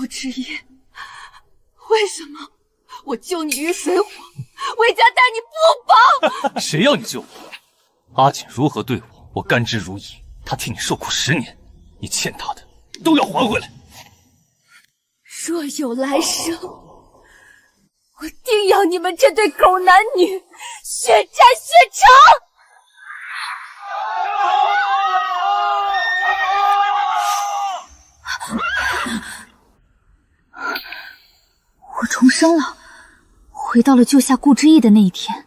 顾之意，为什么我救你于水火，魏家待你不薄？谁要你救我？阿锦如何对我，我甘之如饴。他替你受苦10年，你欠他的都要还回来。若有来生，我定要你们这对狗男女血债血偿！我重生了，回到了救下顾之意的那一天。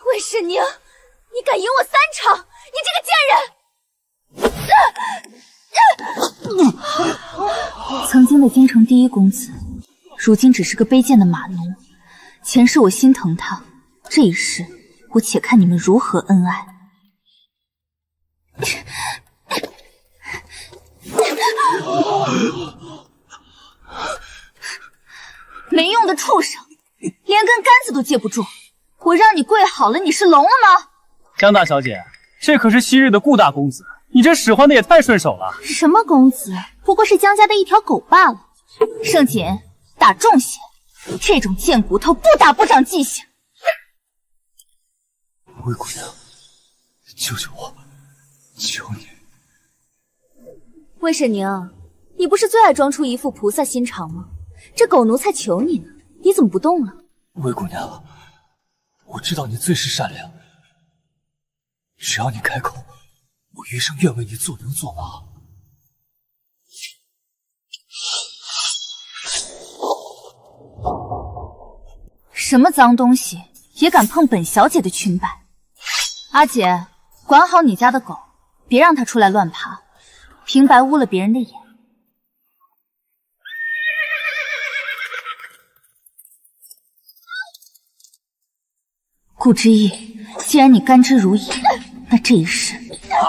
魏世宁，你敢赢我3场，你这个贱人！曾经的京城第一公子，如今只是个卑贱的马奴。前世我心疼他，这一世我且看你们如何恩爱。没用的畜生，连根杆子都接不住。我让你跪好了，你是聋了吗？江大小姐，这可是昔日的顾大公子，你这使唤的也太顺手了。什么公子，不过是江家的一条狗罢了。盛锦，打重些，这种贱骨头不打不长记性。魏姑娘，救救我，求你！魏沈宁，你不是最爱装出一副菩萨心肠吗？这狗奴才求你呢，你怎么不动了？魏姑娘，我知道你最是善良，只要你开口，我余生愿为你做牛做马。什么脏东西也敢碰本小姐的裙摆？阿姐，管好你家的狗，别让它出来乱爬，平白污了别人的眼。顾之意，既然你甘之如饴，那这一世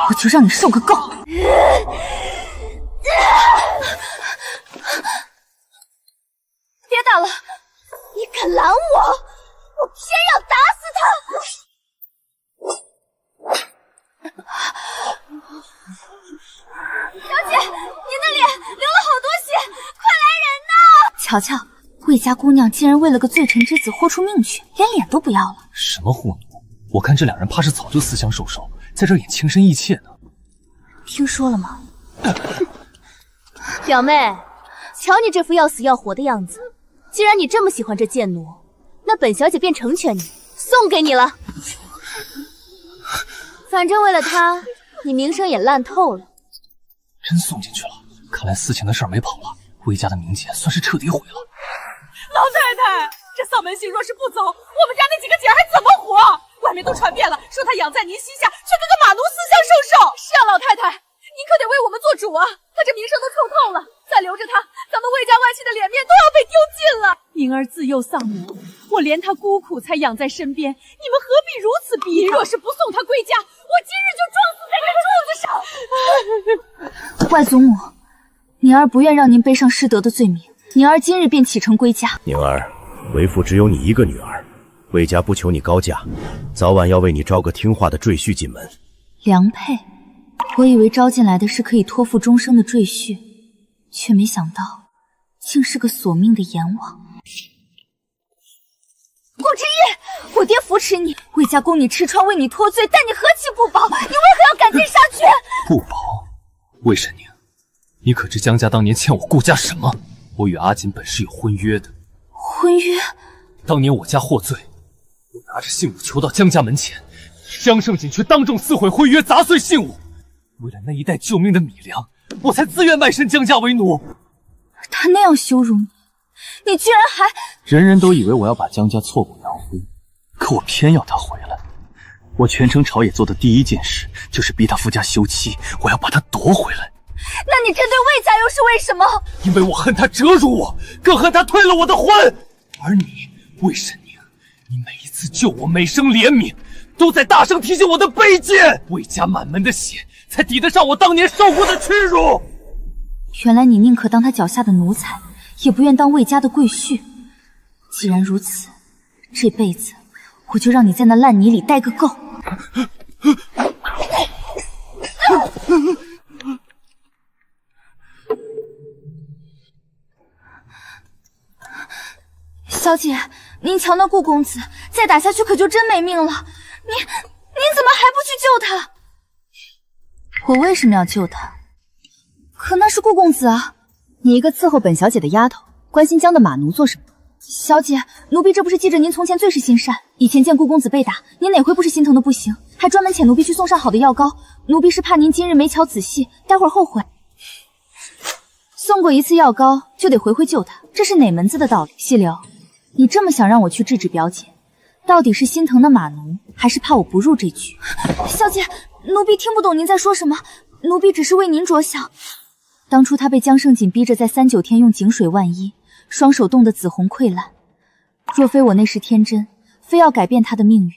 我就让你受个够。别打了！你敢拦我，我偏要打死他！小姐，您的脸流了好多血，快来人呐！瞧瞧，魏家姑娘竟然为了个罪臣之子豁出命去，连脸都不要了。什么糊弄！我看这两人怕是早就私相授受，在这演情深意切呢。听说了吗？表妹，瞧你这副要死要活的样子，既然你这么喜欢这贱奴，那本小姐便成全你，送给你了。反正为了他，你名声也烂透了。真送进去了，看来私情的事儿没跑了，魏家的名节算是彻底毁了。老太太，这丧门星若是不走，我们家那几个姐儿还怎么活？外面都传遍了，说她养在您膝下，却跟个马奴私相授受。是啊，老太太，您可得为我们做主啊！她这名声都臭透了，再留着她，咱们魏家外戚的脸面都要被丢尽了。宁儿自幼丧母，我怜她孤苦才养在身边，你们何必如此逼人？若是不送她归家，我今日就撞死在这柱子上！外祖母，宁儿不愿让您背上失德的罪名，宁儿今日便启程归家。宁儿，为父只有你一个女儿，魏家不求你高价，早晚要为你招个听话的赘婿进门。良配，我以为招进来的是可以托付终生的赘婿，却没想到竟是个索命的阎王。顾之意，我爹扶持你，魏家供你吃穿，为你脱罪，但你何其不薄？你为何要赶尽杀绝？不薄，魏神宁，你可知江家当年欠我顾家什么？我与阿锦本是有婚约的。婚约？当年我家获罪，我拿着信物求到江家门前，江胜锦却当众撕毁婚约，砸碎信物。为了那一袋救命的米粮，我才自愿卖身江家为奴。他那样羞辱你，你居然还……人人都以为我要把江家挫骨扬灰，可我偏要他回来。我全城朝野做的第一件事，就是逼他夫家休妻，我要把他夺回来。那你针对魏家又是为什么？因为我恨他折辱我，更恨他退了我的婚。而你，魏神宁，你每一次救我，每声怜悯，都在大声提醒我的卑贱。魏家满门的血，才抵得上我当年受过的屈辱。原来你宁可当他脚下的奴才，也不愿当魏家的贵婿。既然如此，这辈子我就让你在那烂泥里待个够。小姐，您瞧那顾公子，再打下去可就真没命了。您怎么还不去救他？我为什么要救他？可那是顾公子啊！你一个伺候本小姐的丫头，关心江的马奴做什么？小姐，奴婢这不是记着您从前最是心善，以前见顾公子被打，您哪回不是心疼的不行，还专门遣奴婢去送上好的药膏。奴婢是怕您今日没瞧仔细，待会儿后悔。送过一次药膏，就得回救他，这是哪门子的道理？细柳，你这么想让我去制止表姐，到底是心疼那马奴，还是怕我不入这局？小姐，奴婢听不懂您在说什么，奴婢只是为您着想。当初他被江胜锦逼着在3-9天用井水万一，双手冻得紫红溃烂。若非我那时天真，非要改变他的命运，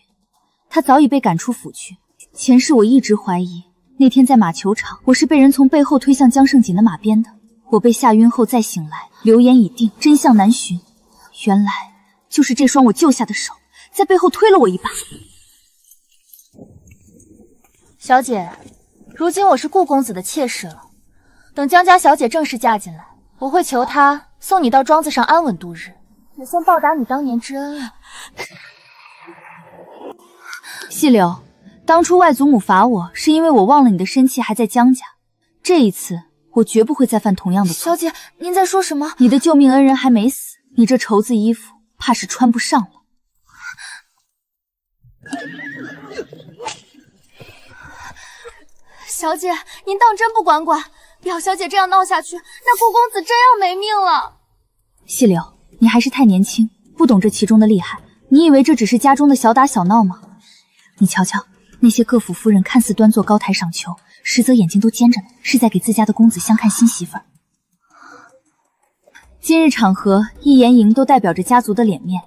他早已被赶出府去。前世我一直怀疑，那天在马球场，我是被人从背后推向江胜锦的马鞭的。我被吓晕后再醒来，流言已定，真相难寻。原来就是这双我救下的手，在背后推了我一把。小姐，如今我是顾公子的妾室了，等江家小姐正式嫁进来，我会求她送你到庄子上安稳度日，也算报答你当年之恩了。细柳，当初外祖母罚我，是因为我忘了你的身契还在江家，这一次我绝不会再犯同样的错。小姐，您在说什么？你的救命恩人还没死，你这绸子衣服怕是穿不上了。小姐，您当真不管管？表小姐这样闹下去，那顾公子真要没命了。细柳，你还是太年轻，不懂这其中的厉害。你以为这只是家中的小打小闹吗？你瞧瞧，那些各府夫人看似端坐高台赏球，实则眼睛都尖着呢，是在给自家的公子相看新媳妇儿。今日场合，一言赢都代表着家族的脸面。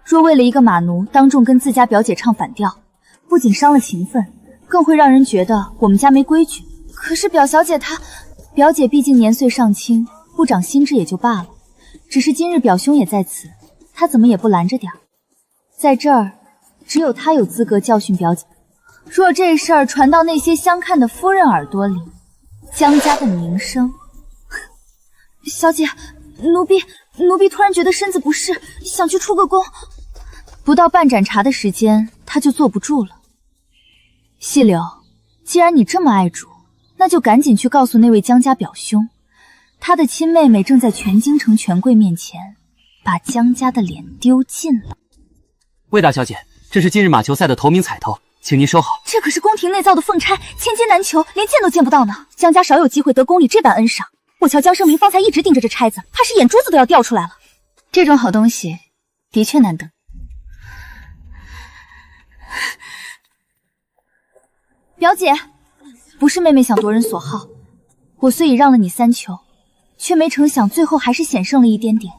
若为了一个马奴当众跟自家表姐唱反调，不仅伤了情分，更会让人觉得我们家没规矩。可是表小姐她，表姐毕竟年岁尚轻，不长心智也就罢了。只是今日表兄也在此，她怎么也不拦着点儿。在这儿，只有她有资格教训表姐。若这事儿传到那些相看的夫人耳朵里，江家的名声……小姐，奴婢突然觉得身子不适，想去出个宫。不到半盏茶的时间，她就坐不住了。细柳，既然你这么爱主，那就赶紧去告诉那位江家表兄，他的亲妹妹正在全京城权贵面前把江家的脸丢尽了。魏大小姐，这是今日马球赛的头名彩头，请您收好。这可是宫廷内造的凤钗，千金难求，连见都见不到呢。江家少有机会得宫里这般恩赏，我瞧江胜明方才一直盯着这钗子，怕是眼珠子都要掉出来了。这种好东西的确难得。表姐，不是妹妹想夺人所好，我虽已让了你3球，却没成想最后还是险胜了一点点。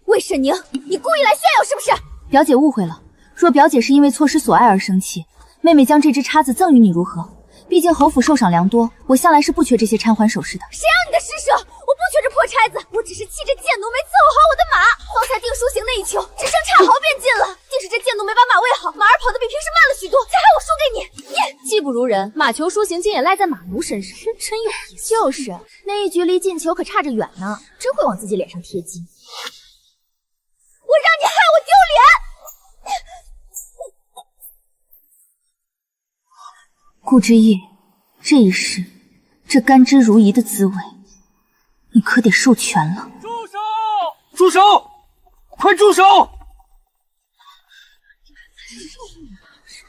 魏沈宁，你故意来炫耀是不是？表姐误会了，若表姐是因为错失所爱而生气，妹妹将这只叉子赠予你如何？毕竟侯府受赏良多，我向来是不缺这些掺环首饰的。谁让你的施舍？我不缺这破钗子，我只是气这贱奴没伺候好我的马。方才定书行那一球，只剩差毫便进了，定是这贱奴没把马喂好，马儿跑得比平时慢了许多，才害我输给你。技不如人，马球输行竟也赖在马奴身上，真有意思。就是那一局离进球可差着远呢，真会往自己脸上贴金。我让你害我丢脸！顾之意，这一世，这甘之如饴的滋味，你可得受全了。住手！住手！快住手！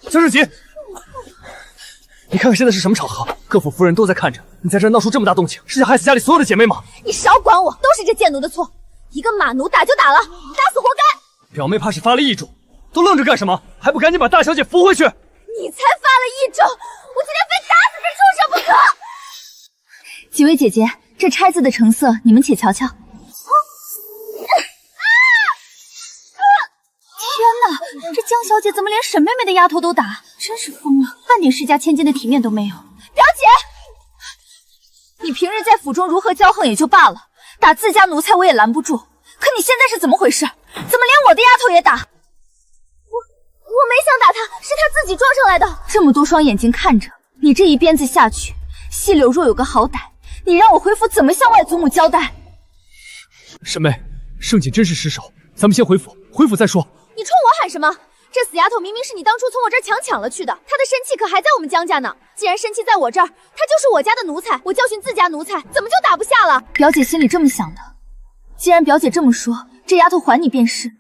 江胜锦，你看看现在是什么场合，各府夫人都在看着，你在这闹出这么大动静，是想害死家里所有的姐妹吗？你少管我，都是这贱奴的错。一个马奴打就打了，打死活该。表妹怕是发了异种，都愣着干什么？还不赶紧把大小姐扶回去！你才发了异种，我今天非打死这畜生不可！几位姐姐，这钗子的成色，你们且瞧瞧。天哪，这江小姐怎么连沈妹妹的丫头都打？真是疯了，半点世家千金的体面都没有。表姐，你平日在府中如何骄横也就罢了，打自家奴才我也拦不住，可你现在是怎么回事？怎么连我的丫头也打？我没想打他，是他自己撞上来的。这么多双眼睛看着你，这一鞭子下去，细柳若有个好歹，你让我恢复怎么向外祖母交代？沈妹，盛景真是失手，咱们先回府，回府再说。你冲我喊什么？这死丫头明明是你当初从我这儿抢了去的，她的身契可还在我们江家呢。既然身契在我这儿，她就是我家的奴才，我教训自家奴才，怎么就打不下了？表姐心里这么想的。既然表姐这么说，这丫头还你便是。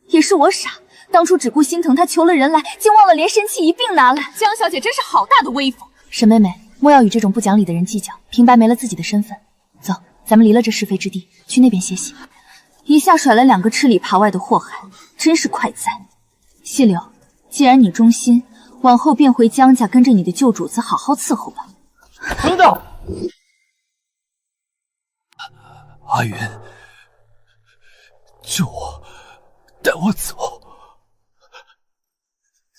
也是我傻，当初只顾心疼她求了人来，竟忘了连身契一并拿来。江小姐真是好大的威风。沈妹妹，莫要与这种不讲理的人计较，平白没了自己的身份。走，咱们离了这是非之地，去那边歇息。一下甩了2个吃里扒外的祸害，真是快哉！细柳，既然你忠心，往后便回江家，跟着你的旧主子好好伺候吧。等等，阿云，救我，带我走，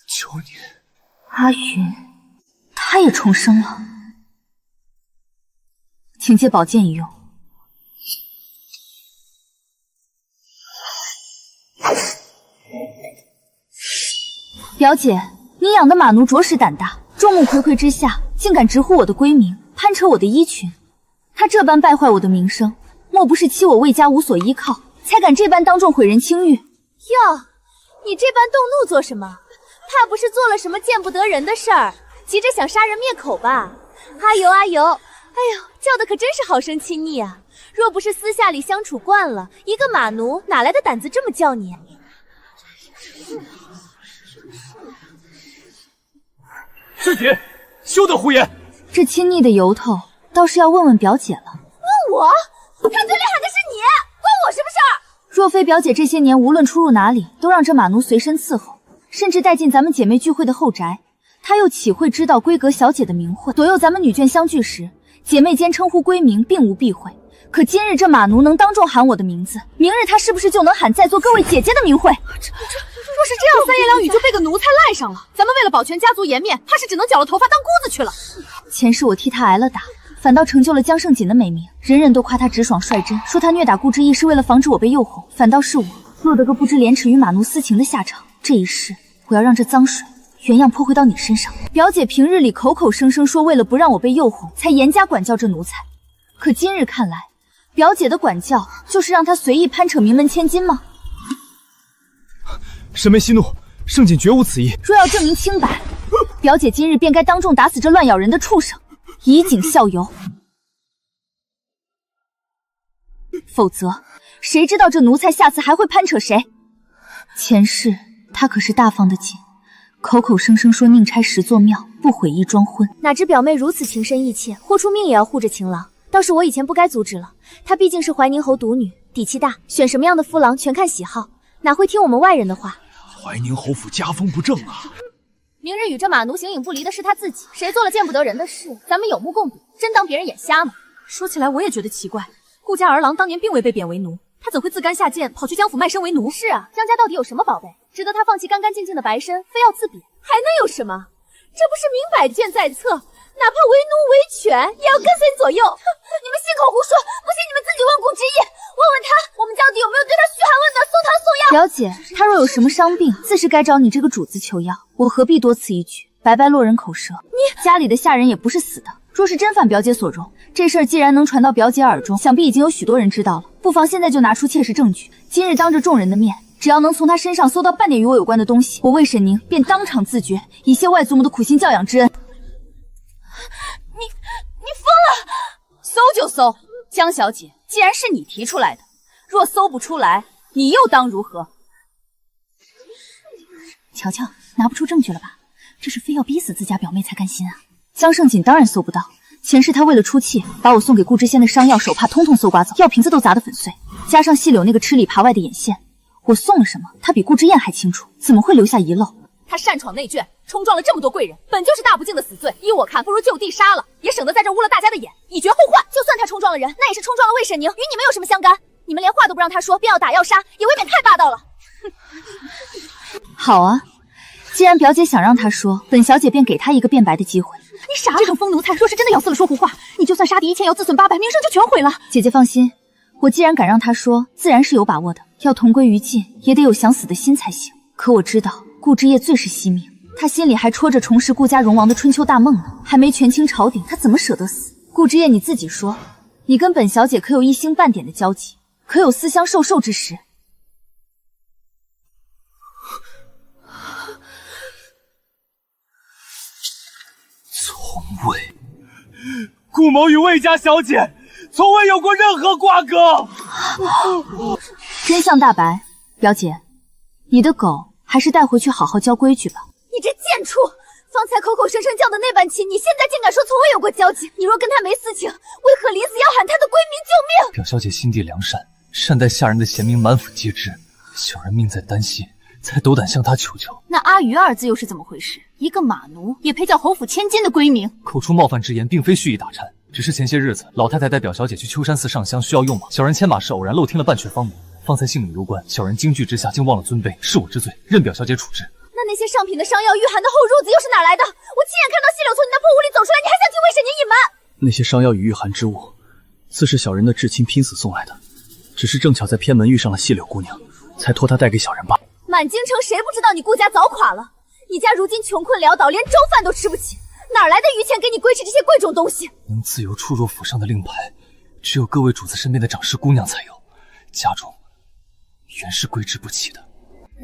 求你。阿云，她也重生了，请借宝剑一用。表姐，你养的马奴着实胆大，众目睽睽之下，竟敢直呼我的闺名，攀扯我的衣裙。他这般败坏我的名声，莫不是欺我魏家无所依靠，才敢这般当众毁人清誉？哟，你这般动怒做什么？怕不是做了什么见不得人的事儿，急着想杀人灭口吧？阿尤阿尤，哎呦，叫的可真是好生亲昵啊！若不是私下里相处惯了，一个马奴哪来的胆子这么叫你？师姐，休得胡言！这亲昵的由头，倒是要问问表姐了。问我？他嘴里喊的是你，关我什么事儿？若非表姐这些年无论出入哪里，都让这马奴随身伺候，甚至带进咱们姐妹聚会的后宅，她又岂会知道闺阁小姐的名讳？左右咱们女眷相聚时，姐妹间称呼闺名，并无避讳。可今日这马奴能当众喊我的名字，明日他是不是就能喊在座各位姐姐的名讳？若是这样，三言两语就被个奴才赖上了，咱们为了保全家族颜面，怕是只能绞了头发当姑子去了。前世我替他挨了打，反倒成就了江胜锦的美名，人人都夸他直爽率真，说他虐打顾之意是为了防止我被诱哄，反倒是我落得个不知廉耻与马奴私情的下场。这一世，我要让这脏水原样泼回到你身上。表姐平日里口口声声说为了不让我被诱哄，才严加管教这奴才，可今日看来，表姐的管教就是让他随意攀扯名门千金吗？沈妹息怒，盛景绝无此意。若要证明清白，表姐今日便该当众打死这乱咬人的畜生，以儆效尤。否则，谁知道这奴才下次还会攀扯谁？前世他可是大方的紧，口口声声说宁拆10座庙，不毁一桩婚。哪知表妹如此情深意切，豁出命也要护着情郎。倒是我以前不该阻止了，她毕竟是怀宁侯独女，底气大，选什么样的夫郎全看喜好，哪会听我们外人的话？怀宁侯府家风不正啊！明日与这马奴形影不离的是他自己，谁做了见不得人的事，咱们有目共睹，真当别人眼瞎吗？说起来我也觉得奇怪，顾家儿郎当年并未被贬为奴，他怎会自甘下贱，跑去江府卖身为奴？是啊，江家到底有什么宝贝，值得他放弃干干净净的白身，非要自贬？还能有什么？这不是明摆剑在侧，哪怕为奴为犬，也要跟随左右。你们信口胡说，不信你们自己问顾之意，问问他，我们到底有没有对他嘘寒问暖，送汤送药？表姐，他若有什么伤病，自是该找你这个主子求药，我何必多此一举，白白落人口舌？你家里的下人也不是死的，若是真犯表姐所容，这事儿既然能传到表姐耳中，想必已经有许多人知道了。不妨现在就拿出切实证据，今日当着众人的面，只要能从他身上搜到半点与我有关的东西，我魏沈宁便当场自绝，以谢外祖母的苦心教养之恩。你疯了！搜就搜，江小姐，既然是你提出来的，若搜不出来，你又当如何？瞧瞧，拿不出证据了吧？这是非要逼死自家表妹才甘心啊！江胜锦当然搜不到，前世他为了出气，把我送给顾知仙的伤药、手帕通通搜刮走，药瓶子都砸得粉碎，加上细柳那个吃里扒外的眼线，我送了什么，他比顾之燕还清楚，怎么会留下遗漏？他擅闯内眷，冲撞了这么多贵人，本就是大不敬的死罪。依我看，不如就地杀了，也省得在这污了大家的眼，以绝后患。就算他冲撞了人，那也是冲撞了魏沈宁，与你们有什么相干？你们连话都不让他说，便要打要杀，也未免太霸道了。好啊，既然表姐想让他说，本小姐便给他一个辩白的机会。你傻，这种疯奴才，若是真的咬死了说胡话，你就算杀敌1000，要自损800，名声就全毁了。姐姐放心，我既然敢让他说，自然是有把握的。要同归于尽，也得有想死的心才行。可我知道顾之夜最是惜命，他心里还戳着重拾顾家荣王的春秋大梦呢，还没权倾朝廷，他怎么舍得死？顾之夜，你自己说，你跟本小姐可有一星半点的交集？可有思乡受受之时？从未，顾某与魏家小姐从未有过任何瓜葛。真相大白，表姐，你的狗还是带回去好好教规矩吧。你这贱畜！方才口口声声叫的那般亲，你现在竟敢说从未有过交集？你若跟他没私情，为何离死要喊他的闺名救命？表小姐心地良善，善待下人的贤明满府皆知，小人命在旦夕，才斗胆向她求救。那阿鱼二字又是怎么回事？一个马奴也配叫侯府千金的闺名？口出冒犯之言，并非蓄意打颤，只是前些日子老太太带表小姐去秋山寺上香，需要用马，小人牵马时偶然漏听了半阙芳名，方才性命攸关，小人惊惧之下竟忘了尊卑，是我之罪，任表小姐处置。那些上品的伤药御寒的后褥子又是哪来的？我亲眼看到细柳从你那破屋里走出来，你还想替魏婶娘隐瞒？那些伤药与御寒之物，自是小人的至亲拼死送来的，只是正巧在偏门遇上了细柳姑娘，才托她带给小人罢。满京城谁不知道你顾家早垮了？你家如今穷困潦倒，连粥饭都吃不起，哪来的余钱给你归置这些贵重东西？能自由出入府上的令牌，只有各位主子身边的长侍姑娘才有，家中原是归置不起的。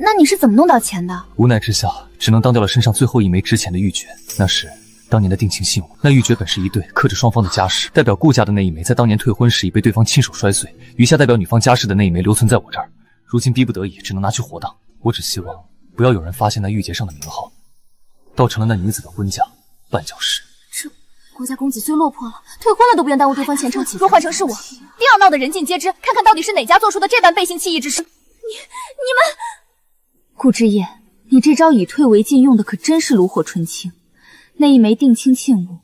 那你是怎么弄到钱的？无奈之下，只能当掉了身上最后一枚值钱的玉珏。那是当年的定情信物，那玉珏本是一对，刻着双方的家世，代表顾家的那一枚，在当年退婚时已被对方亲手摔碎，余下代表女方家世的那一枚留存在我这儿。如今逼不得已，只能拿去活当。我只希望不要有人发现那玉珏上的名号，倒成了那女子的婚嫁绊脚石。这顾家公子虽落魄了，退婚了都不愿耽误对方前程起。若换成是我，定要闹得人尽皆知，看看到底是哪家做出的这般背信弃义之事。你们。顾之夜，你这招以退为进用的可真是炉火纯青。那一枚定亲信物，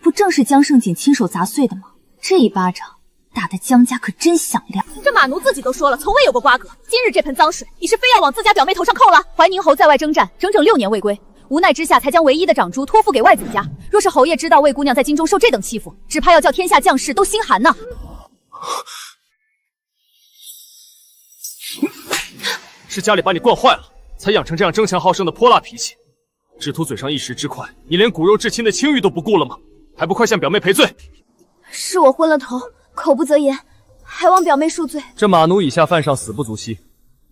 不正是江胜锦亲手砸碎的吗？这一巴掌打得江家可真响亮。这马奴自己都说了，从未有过瓜葛。今日这盆脏水，你是非要往自家表妹头上扣了？怀宁侯在外征战，整整6年未归，无奈之下才将唯一的长珠托付给外祖家。若是侯爷知道魏姑娘在京中受这等欺负，只怕要叫天下将士都心寒呐。是家里把你惯坏了，才养成这样争强好胜的泼辣脾气，只图嘴上一时之快。你连骨肉至亲的清誉都不顾了吗？还不快向表妹赔罪！是我昏了头，口不择言，还望表妹恕罪。这马奴以下犯上，死不足惜。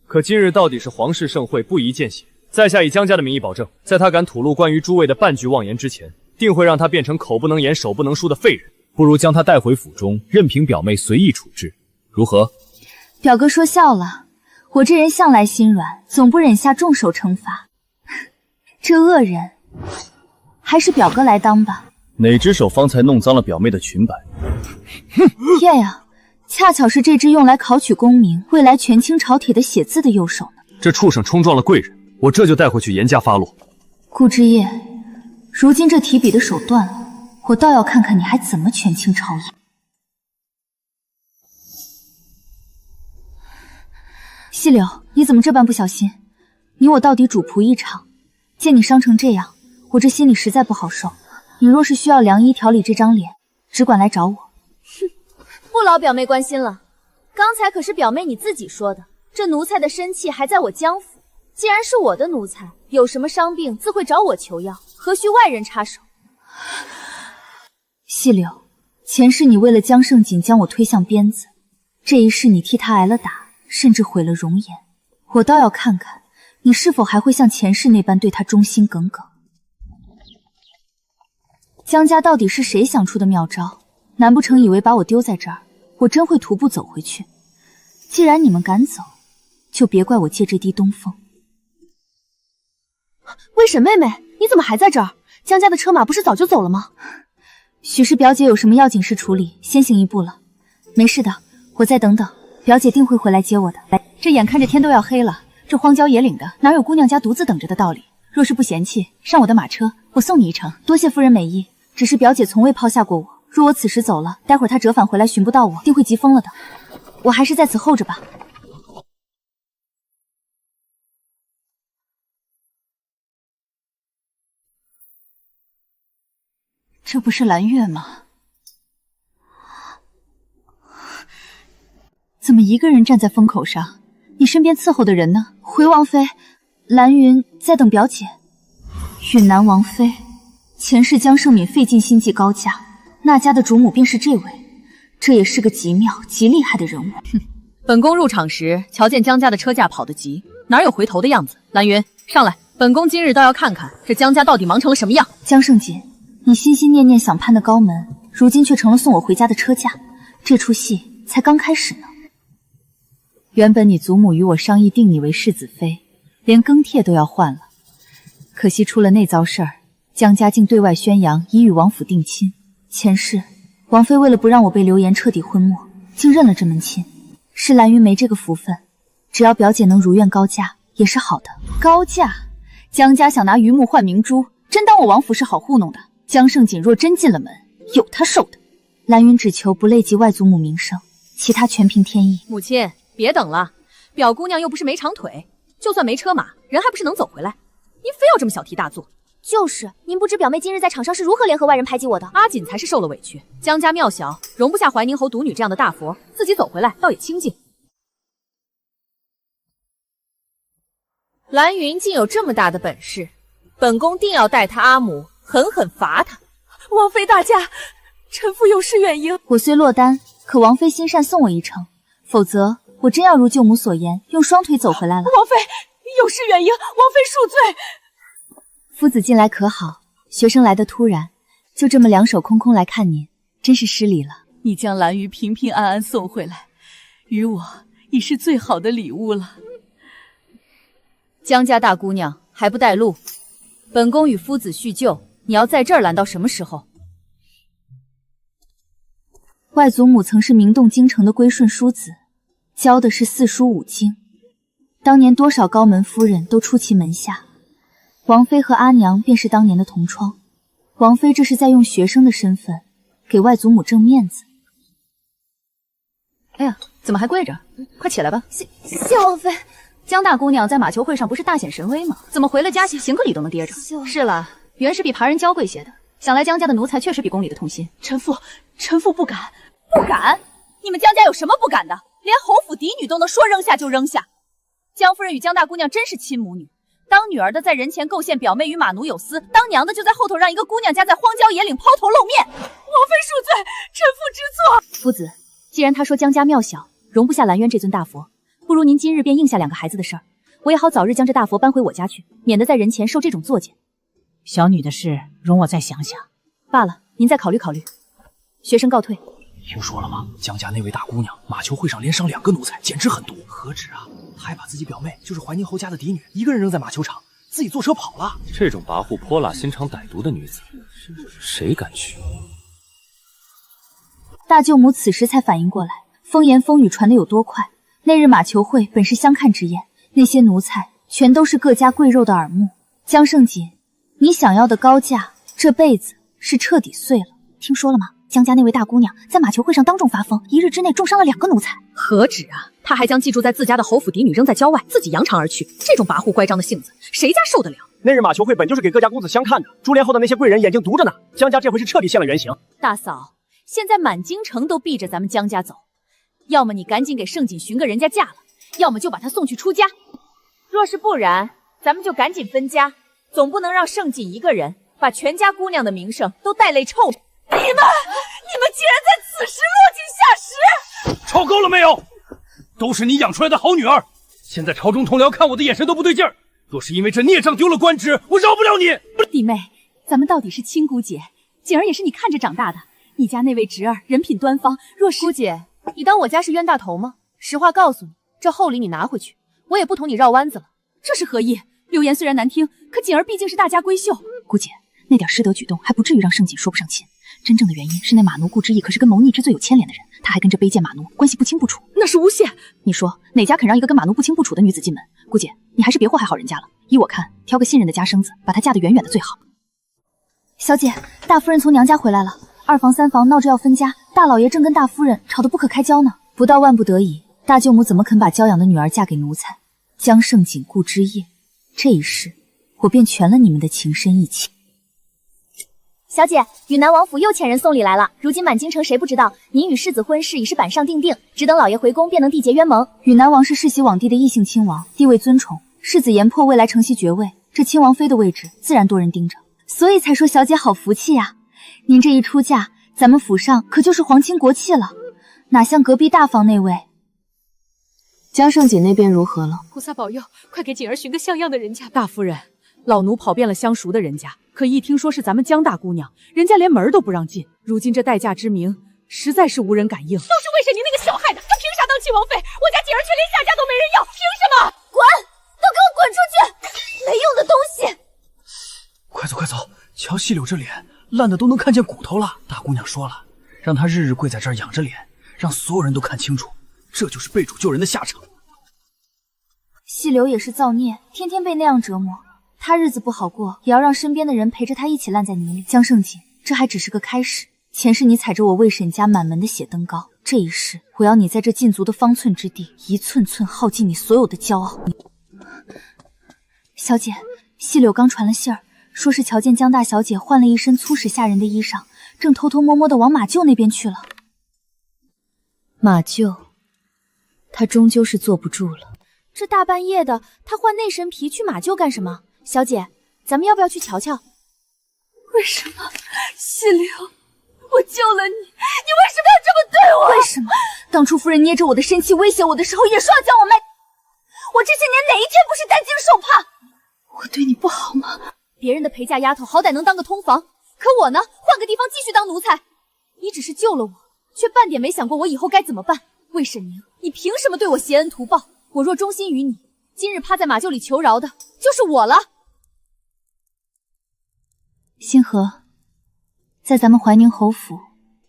可今日到底是皇室盛会，不宜见血。在下以江家的名义保证，在他敢吐露关于诸位的半句妄言之前，定会让他变成口不能言、手不能书的废人。不如将他带回府中，任凭表妹随意处置，如何？表哥说笑了。我这人向来心软，总不忍下重手惩罚。这恶人，还是表哥来当吧。哪只手方才弄脏了表妹的裙摆？天呀，恰巧是这只用来考取功名、未来权倾朝廷的写字的右手呢。这畜生冲撞了贵人，我这就带回去严加发落。顾之夜，如今这提笔的手断了，我倒要看看你还怎么权倾朝野。细柳，你怎么这般不小心？你我到底主仆一场，见你伤成这样，我这心里实在不好受。你若是需要良医调理这张脸，只管来找我。哼，不劳表妹关心了。刚才可是表妹你自己说的，这奴才的身契还在我江府。既然是我的奴才，有什么伤病自会找我求药，何须外人插手？细柳，前世你为了江胜锦将我推向鞭子，这一世你替他挨了打，甚至毁了容颜，我倒要看看你是否还会像前世那般对他忠心耿耿。江家到底是谁想出的妙招？难不成以为把我丢在这儿，我真会徒步走回去？既然你们敢走，就别怪我借这滴东风。魏婶妹妹，你怎么还在这儿？江家的车马不是早就走了吗？许是表姐有什么要紧事处理，先行一步了。没事的，我再等等，表姐定会回来接我的。这眼看着天都要黑了，这荒郊野岭的，哪有姑娘家独自等着的道理？若是不嫌弃，上我的马车，我送你一程。多谢夫人美意，只是表姐从未抛下过我。若我此时走了，待会儿她折返回来寻不到我，定会急疯了的。我还是在此候着吧。这不是蓝月吗？怎么一个人站在风口上？你身边伺候的人呢？回王妃，蓝云在等表姐。允南王妃，前世江胜敏费尽心计高嫁，那家的主母便是这位，这也是个极妙极厉害的人物。哼，本宫入场时瞧见江家的车驾跑得急，哪有回头的样子？蓝云，上来，本宫今日倒要看看这江家到底忙成了什么样。江胜锦，你心心念念想攀的高门，如今却成了送我回家的车驾，这出戏才刚开始呢。原本你祖母与我商议定你为世子妃，连更帖都要换了，可惜出了那遭事儿，江家竟对外宣扬已与王府定亲。前世王妃为了不让我被流言彻底昏没，竟认了这门亲。是蓝云没这个福分，只要表姐能如愿高嫁也是好的。高嫁？江家想拿榆木换明珠，真当我王府是好糊弄的？江胜锦若真进了门，有他受的。蓝云只求不累及外祖母名声，其他全凭天意。母亲，别等了，表姑娘又不是没长腿，就算没车马，人还不是能走回来？您非要这么小题大做？就是，您不知表妹今日在场上是如何联合外人排挤我的。阿锦才是受了委屈，江家庙小，容不下怀宁侯独女这样的大佛，自己走回来倒也清静。蓝云竟有这么大的本事，本宫定要带他阿母狠狠罚他。王妃大驾，臣妇有失远迎。我虽落单，可王妃心善送我一程，否则我真要如舅母所言，用双腿走回来了。王妃有失远迎，王妃恕罪。夫子近来可好？学生来的突然，就这么两手空空来看您，真是失礼了。你将蓝鱼平平安安送回来，于我已是最好的礼物了。江家大姑娘还不带路，本宫与夫子叙旧，你要在这儿拦到什么时候？外祖母曾是名动京城的归顺淑子，教的是四书五经，当年多少高门夫人都出其门下。王妃和阿娘便是当年的同窗，王妃这是在用学生的身份给外祖母挣面子。哎呀，怎么还跪着？快起来吧！谢王妃。江大姑娘在马球会上不是大显神威吗？怎么回了家行个礼都能跌着？是了，原是比旁人娇贵些的。想来江家的奴才确实比宫里的痛心。臣妇不敢。不敢？你们江家有什么不敢的？连侯府嫡女都能说扔下就扔下。江夫人与江大姑娘真是亲母女。当女儿的在人前构陷表妹与马奴有私，当娘的就在后头让一个姑娘家在荒郊野岭抛头露面。王妃恕罪，臣妇知错。夫子，既然他说江家庙小，容不下兰渊这尊大佛，不如您今日便应下两个孩子的事儿，我也好早日将这大佛搬回我家去，免得在人前受这种作践。小女的事，容我再想想。罢了，您再考虑考虑。学生告退。听说了吗？江家那位大姑娘马球会上连伤2个奴才，简直狠毒。何止啊，她还把自己表妹，就是怀宁侯家的嫡女，一个人扔在马球场，自己坐车跑了。这种跋扈、泼辣、心肠歹毒的女子，谁敢娶？大舅母此时才反应过来，风言风语传得有多快。那日马球会本是相看之宴，那些奴才全都是各家贵肉的耳目。江胜锦，你想要的高价，这辈子是彻底碎了。听说了吗？江家那位大姑娘在马球会上当众发疯，一日之内重伤了2个奴才。何止啊！她还将寄住在自家的侯府嫡女扔在郊外，自己扬长而去。这种跋扈乖张的性子，谁家受得了？那日马球会本就是给各家公子相看的，株连后的那些贵人眼睛毒着呢。江家这回是彻底现了原形。大嫂，现在满京城都避着咱们江家走，要么你赶紧给盛锦寻个人家嫁了，要么就把他送去出家。若是不然，咱们就赶紧分家，总不能让盛锦一个人把全家姑娘的名声都带累臭。你们竟然在此时落井下石！吵够了没有？都是你养出来的好女儿，现在朝中同僚看我的眼神都不对劲儿。若是因为这孽障丢了官职，我饶不了你。弟妹，咱们到底是亲姑姐，锦儿也是你看着长大的。你家那位侄儿人品端方，若是姑姐，你当我家是冤大头吗？实话告诉你，这厚礼你拿回去，我也不同你绕弯子了。这是何意？流言虽然难听，可锦儿毕竟是大家闺秀。姑姐，那点失德举动还不至于让盛锦说不上亲。真正的原因是那马奴顾之意可是跟谋逆之罪有牵连的人，他还跟这卑贱马奴关系不清不楚，那是诬陷。你说哪家肯让一个跟马奴不清不楚的女子进门？姑姐，你还是别祸害好人家了。依我看，挑个信任的家生子，把她嫁得远远的最好。小姐，大夫人从娘家回来了，2房3房闹着要分家，大老爷正跟大夫人吵得不可开交呢。不到万不得已，大舅母怎么肯把娇养的女儿嫁给奴才？江胜锦顾之夜，这一世我便全了你们的情深义气。小姐，与南王府又遣人送礼来了。如今满京城谁不知道，您与世子婚事已是板上钉钉，只等老爷回宫便能缔结冤盟。允南王是世袭罔帝的异姓亲王，地位尊崇，世子研破未来承袭爵位，这亲王妃的位置自然多人盯着，所以才说小姐好福气呀。您这一出嫁，咱们府上可就是皇亲国戚了，哪像隔壁大房那位。江胜锦那边如何了？菩萨保佑，快给锦儿寻个像样的人家。大夫人，老奴跑遍了相熟的人家，可一听说是咱们江大姑娘，人家连门都不让进。如今这待嫁之名，实在是无人敢应。都是魏神宁那个小害的，她凭啥当亲王妃？我家锦儿却连下家都没人要，凭什么？滚！都给我滚出去！没用的东西！快走快走，瞧细柳这脸烂的都能看见骨头了。大姑娘说了，让她日日跪在这儿仰着脸，让所有人都看清楚，这就是被主救人的下场。细柳也是造孽，天天被那样折磨，他日子不好过，也要让身边的人陪着他一起烂在泥里。江胜锦，这还只是个开始，前世你踩着我魏沈家满门的血登高，这一世我要你在这禁足的方寸之地，一寸寸耗尽你所有的骄傲。小姐，细柳刚传了信儿，说是瞧见江大小姐换了一身粗使吓人的衣裳，正偷偷摸摸的往马厩那边去了。马厩，他终究是坐不住了。这大半夜的，他换那身皮去马厩干什么？小姐，咱们要不要去瞧瞧？为什么？细柳，我救了你，你为什么要这么对我？为什么？当初夫人捏着我的身契威胁我的时候，也说要将我卖。我这些年哪一天不是担惊受怕？我对你不好吗？别人的陪嫁丫头好歹能当个通房，可我呢，换个地方继续当奴才。你只是救了我，却半点没想过我以后该怎么办。魏沈宁，你凭什么对我挟恩图报？我若忠心于你，今日趴在马厩里求饶的就是我了。星河，在咱们怀宁侯府，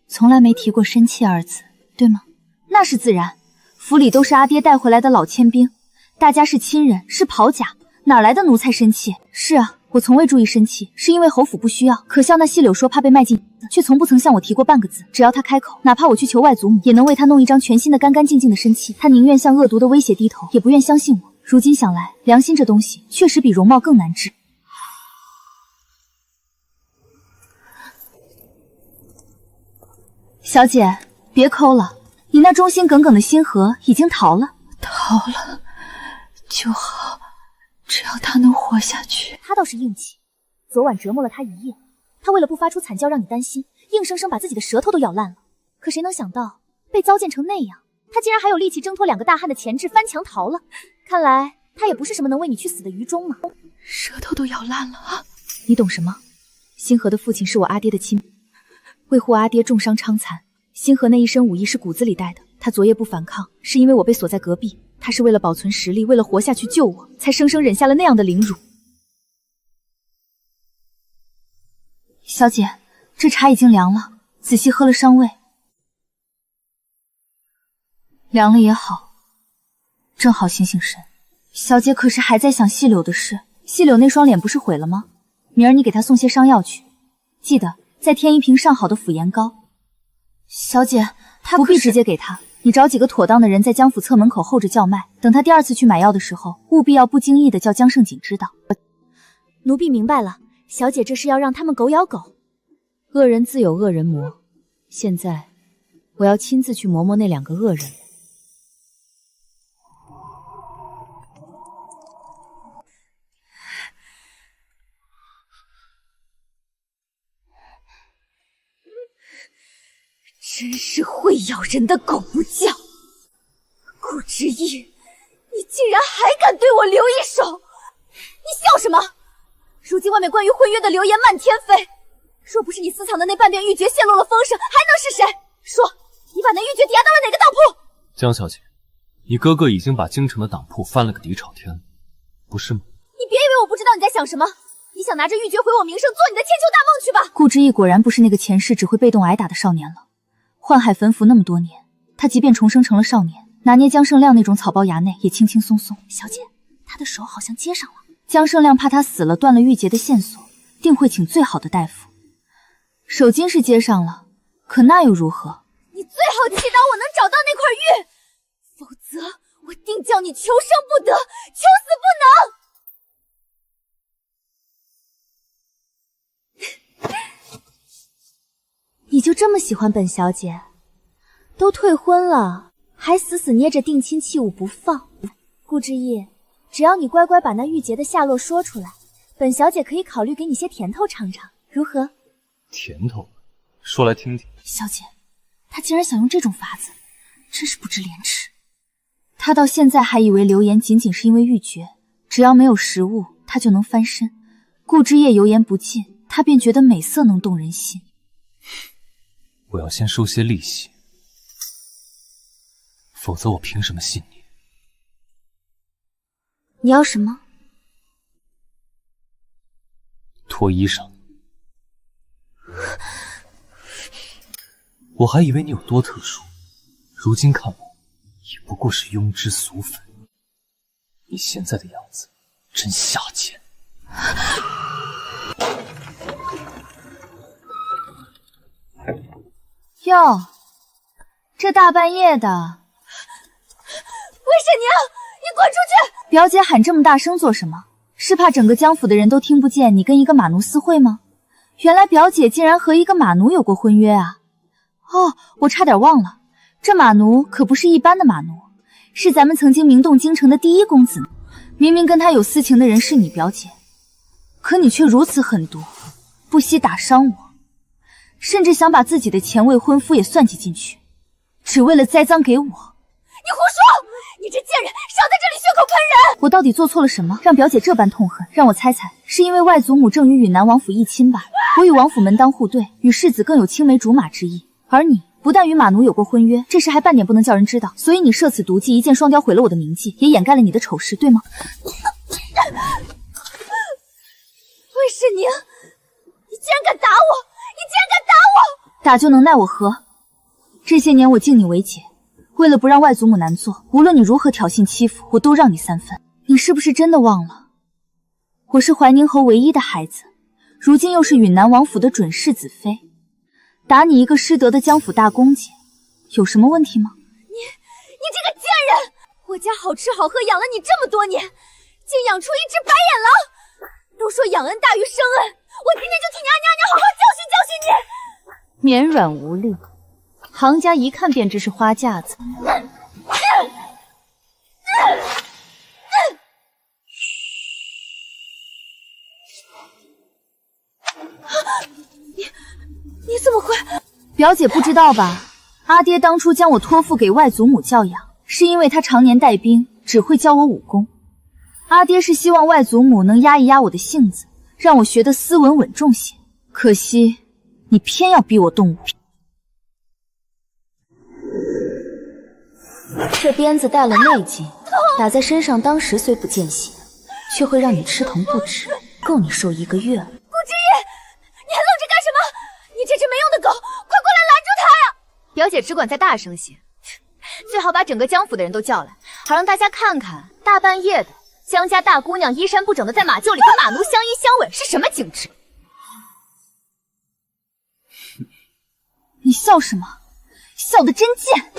从来没提过生气二字，对吗？那是自然，府里都是阿爹带回来的老签兵，大家是亲人，是袍甲，哪来的奴才生气？是啊，我从未注意生气，是因为侯府不需要。可笑那细柳说怕被卖进，却从不曾向我提过半个字。只要他开口，哪怕我去求外祖母，也能为他弄一张全新的干干净净的生气。他宁愿向恶毒的威胁低头，也不愿相信我。如今想来，良心这东西确实比容貌更难治。小姐，别抠了，你那忠心耿耿的星河已经逃了。逃了就好，只要他能活下去。他倒是硬气，昨晚折磨了他一夜，他为了不发出惨叫让你担心，硬生生把自己的舌头都咬烂了。可谁能想到被糟践成那样，他竟然还有力气挣脱两个大汉的钳制翻墙逃了。看来他也不是什么能为你去死的愚忠嘛。舌头都咬烂了啊！你懂什么？星河的父亲是我阿爹的亲，为护阿爹重伤伤残，星河那一身武艺是骨子里带的。他昨夜不反抗，是因为我被锁在隔壁，他是为了保存实力，为了活下去救我，才生生忍下了那样的凌辱。小姐，这茶已经凉了，仔细喝了伤胃。凉了也好，正好醒醒神。小姐可是还在想细柳的事？细柳那双脸不是毁了吗？明儿你给她送些伤药去，记得再添一瓶上好的辅盐膏。小姐，她不必直接给她，你找几个妥当的人在江府侧门口候着叫卖，等她第二次去买药的时候，务必要不经意的叫江胜锦知道。奴婢明白了，小姐这是要让他们狗咬狗。恶人自有恶人磨，现在我要亲自去磨磨那两个恶人。真是会咬人的狗不叫。顾之意，你竟然还敢对我留一手！你笑什么？如今外面关于婚约的流言漫天飞，若不是你私藏的那半边玉珏泄露了风声，还能是谁？说，你把那玉珏抵押到了哪个当铺？江小姐，你哥哥已经把京城的当铺翻了个底朝天了，不是吗？你别以为我不知道你在想什么，你想拿着玉珏毁我名声，做你的千秋大梦去吧！顾之意果然不是那个前世只会被动挨打的少年了。宦海焚伏那么多年，他即便重生成了少年，拿捏江胜亮那种草包衙内也轻轻松松。小姐，他的手好像接上了。江胜亮怕他死了断了玉洁的线索，定会请最好的大夫。手筋是接上了，可那又如何？你最好祈祷我能找到那块玉，否则我定叫你求生不得，求死不能。你就这么喜欢本小姐？都退婚了，还死死捏着定亲器物不放。顾之意，只要你乖乖把那玉洁的下落说出来，本小姐可以考虑给你些甜头尝尝，如何？甜头，说来听听。小姐，他竟然想用这种法子，真是不知廉耻。他到现在还以为流言仅仅是因为玉珏，只要没有食物，他就能翻身。顾之夜油盐不进，他便觉得美色能动人心。我要先收些利息，否则我凭什么信你？你要什么？脱衣裳。我还以为你有多特殊，如今看我也不过是庸脂俗粉。你现在的样子真下贱。哟，这大半夜的，魏婶娘，你滚出去！表姐喊这么大声做什么？是怕整个江府的人都听不见你跟一个马奴私会吗？原来表姐竟然和一个马奴有过婚约啊！哦，我差点忘了，这马奴可不是一般的马奴，是咱们曾经名动京城的第一公子呢。明明跟他有私情的人是你表姐，可你却如此狠毒，不惜打伤我，甚至想把自己的前未婚夫也算计进去，只为了栽赃给我。你胡说！你这贱人，少在这里血口喷人！我到底做错了什么，让表姐这般痛恨？让我猜猜，是因为外祖母正与允南王府议亲吧？我与王府门当户对，与世子更有青梅竹马之意。而你不但与马奴有过婚约，这事还半点不能叫人知道，所以你设此毒计，一箭双雕，毁了我的名迹，也掩盖了你的丑事，对吗？魏婶娘，你竟然敢打我！你竟然敢打我！打就能奈我何？这些年我敬你为姐，为了不让外祖母难做，无论你如何挑衅欺负，我都让你3分。你是不是真的忘了，我是怀宁侯唯一的孩子，如今又是允南王府的准世子妃，打你一个失德的江府大公姐，有什么问题吗？你这个贱人！我家好吃好喝养了你这么多年，竟养出一只白眼狼！都说养恩大于生恩，我今天就替你二娘娘好好教训教训你！绵软无力，行家一看便知是花架子。你怎么会？表姐不知道吧？阿爹当初将我托付给外祖母教养，是因为他常年带兵，只会教我武功。阿爹是希望外祖母能压一压我的性子，让我学得斯文稳重些。可惜你偏要逼我动武。这鞭子带了内劲，打在身上当时虽不见血，却会让你吃疼不止，够你受1个月了。顾之夜，你还愣着干什么？你这只没用的狗，快过来拦住他呀！表姐只管再大声些，最好把整个江府的人都叫来，好让大家看看大半夜的江家大姑娘衣衫不整的在马厩里跟马奴相依相吻是什么景致。你笑什么？笑得真贱！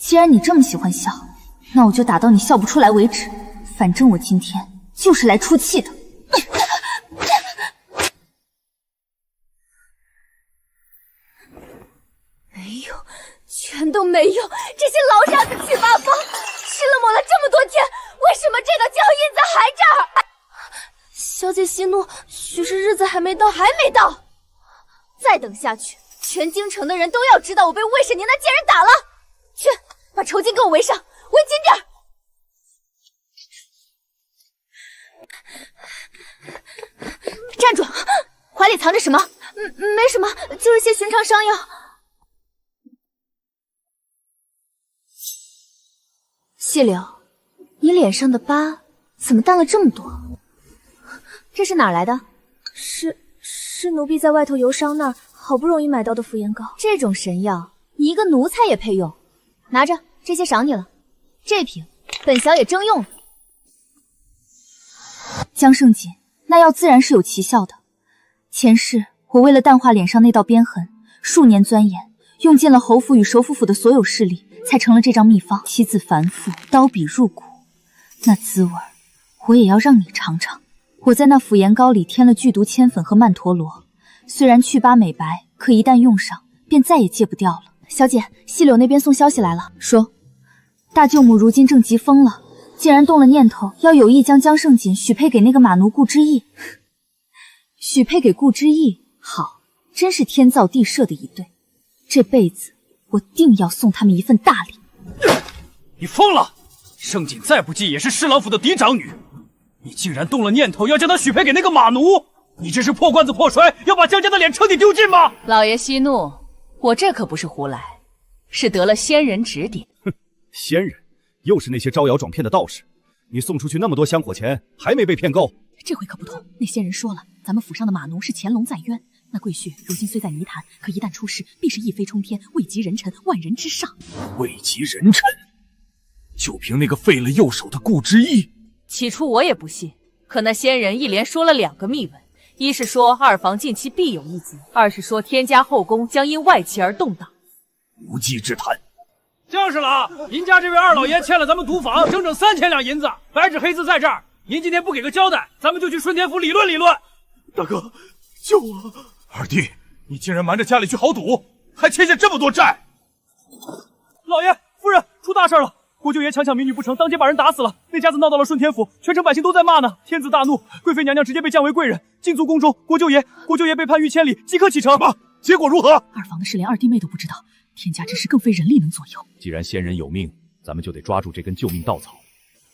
既然你这么喜欢笑，那我就打到你笑不出来为止。反正我今天就是来出气的。没有，全都没有！这些老傻子七八方，吃了抹了这么多天，为什么这道脚印子还这儿？小姐息怒，许是日子还没到，还没到。再等下去，全京城的人都要知道我被魏婶娘那贱人打了。去，把绸巾给我围上，围紧点儿。站住！怀里藏着什么？没什么，就是些寻常伤药。细柳，你脸上的疤怎么淡了这么多？这是哪儿来的？是奴婢在外头游商那儿好不容易买到的妇炎膏。这种神药，你一个奴才也配用？拿着，这些赏你了。这瓶本小也征用了。江胜锦，那药自然是有奇效的。前世我为了淡化脸上那道鞭痕，数年钻研，用尽了侯府与首府府的所有势力，才成了这张秘方。棋子繁复，刀笔入骨，那滋味我也要让你尝尝。我在那腐颜膏里添了剧毒铅粉和曼陀罗，虽然祛疤美白，可一旦用上，便再也戒不掉了。小姐，细柳那边送消息来了，说大舅母如今正急疯了，竟然动了念头，要有意将江胜锦许配给那个马奴顾之意。许配给顾之意，好，真是天造地设的一对。这辈子我定要送他们一份大礼。你疯了！胜锦再不济也是侍郎府的嫡长女，你竟然动了念头要将她许配给那个马奴！你这是破罐子破摔，要把江家的脸彻底丢尽吗？老爷息怒，我这可不是胡来，是得了仙人指点。哼，仙人又是那些招摇撞骗的道士，你送出去那么多香火钱，还没被骗够？这回可不同，那仙人说了，咱们府上的马奴是乾隆在渊，那贵婿如今虽在泥潭，可一旦出事，必是一飞冲天，位极人臣，万人之上。位极人臣，就凭那个废了右手的顾之意？起初我也不信，可那仙人一连说了2个密文，一是说二房近期必有一劫，二是说天家后宫将因外戚而动荡。无稽之谈。就是了，您家这位二老爷欠了咱们赌坊整整3000两银子，白纸黑字在这儿。您今天不给个交代，咱们就去顺天府理论理论。大哥，救我！二弟，你竟然瞒着家里去豪赌，还欠下这么多债！老爷、夫人，出大事了！国舅爷强抢民女不成，当街把人打死了。那家子闹到了顺天府，全城百姓都在骂呢。天子大怒，贵妃娘娘直接被降为贵人，禁足宫中。国舅爷被判御千里，即刻启程。结果如何？二房的事连二弟妹都不知道，天家之事更非人力能左右。既然仙人有命，咱们就得抓住这根救命稻草。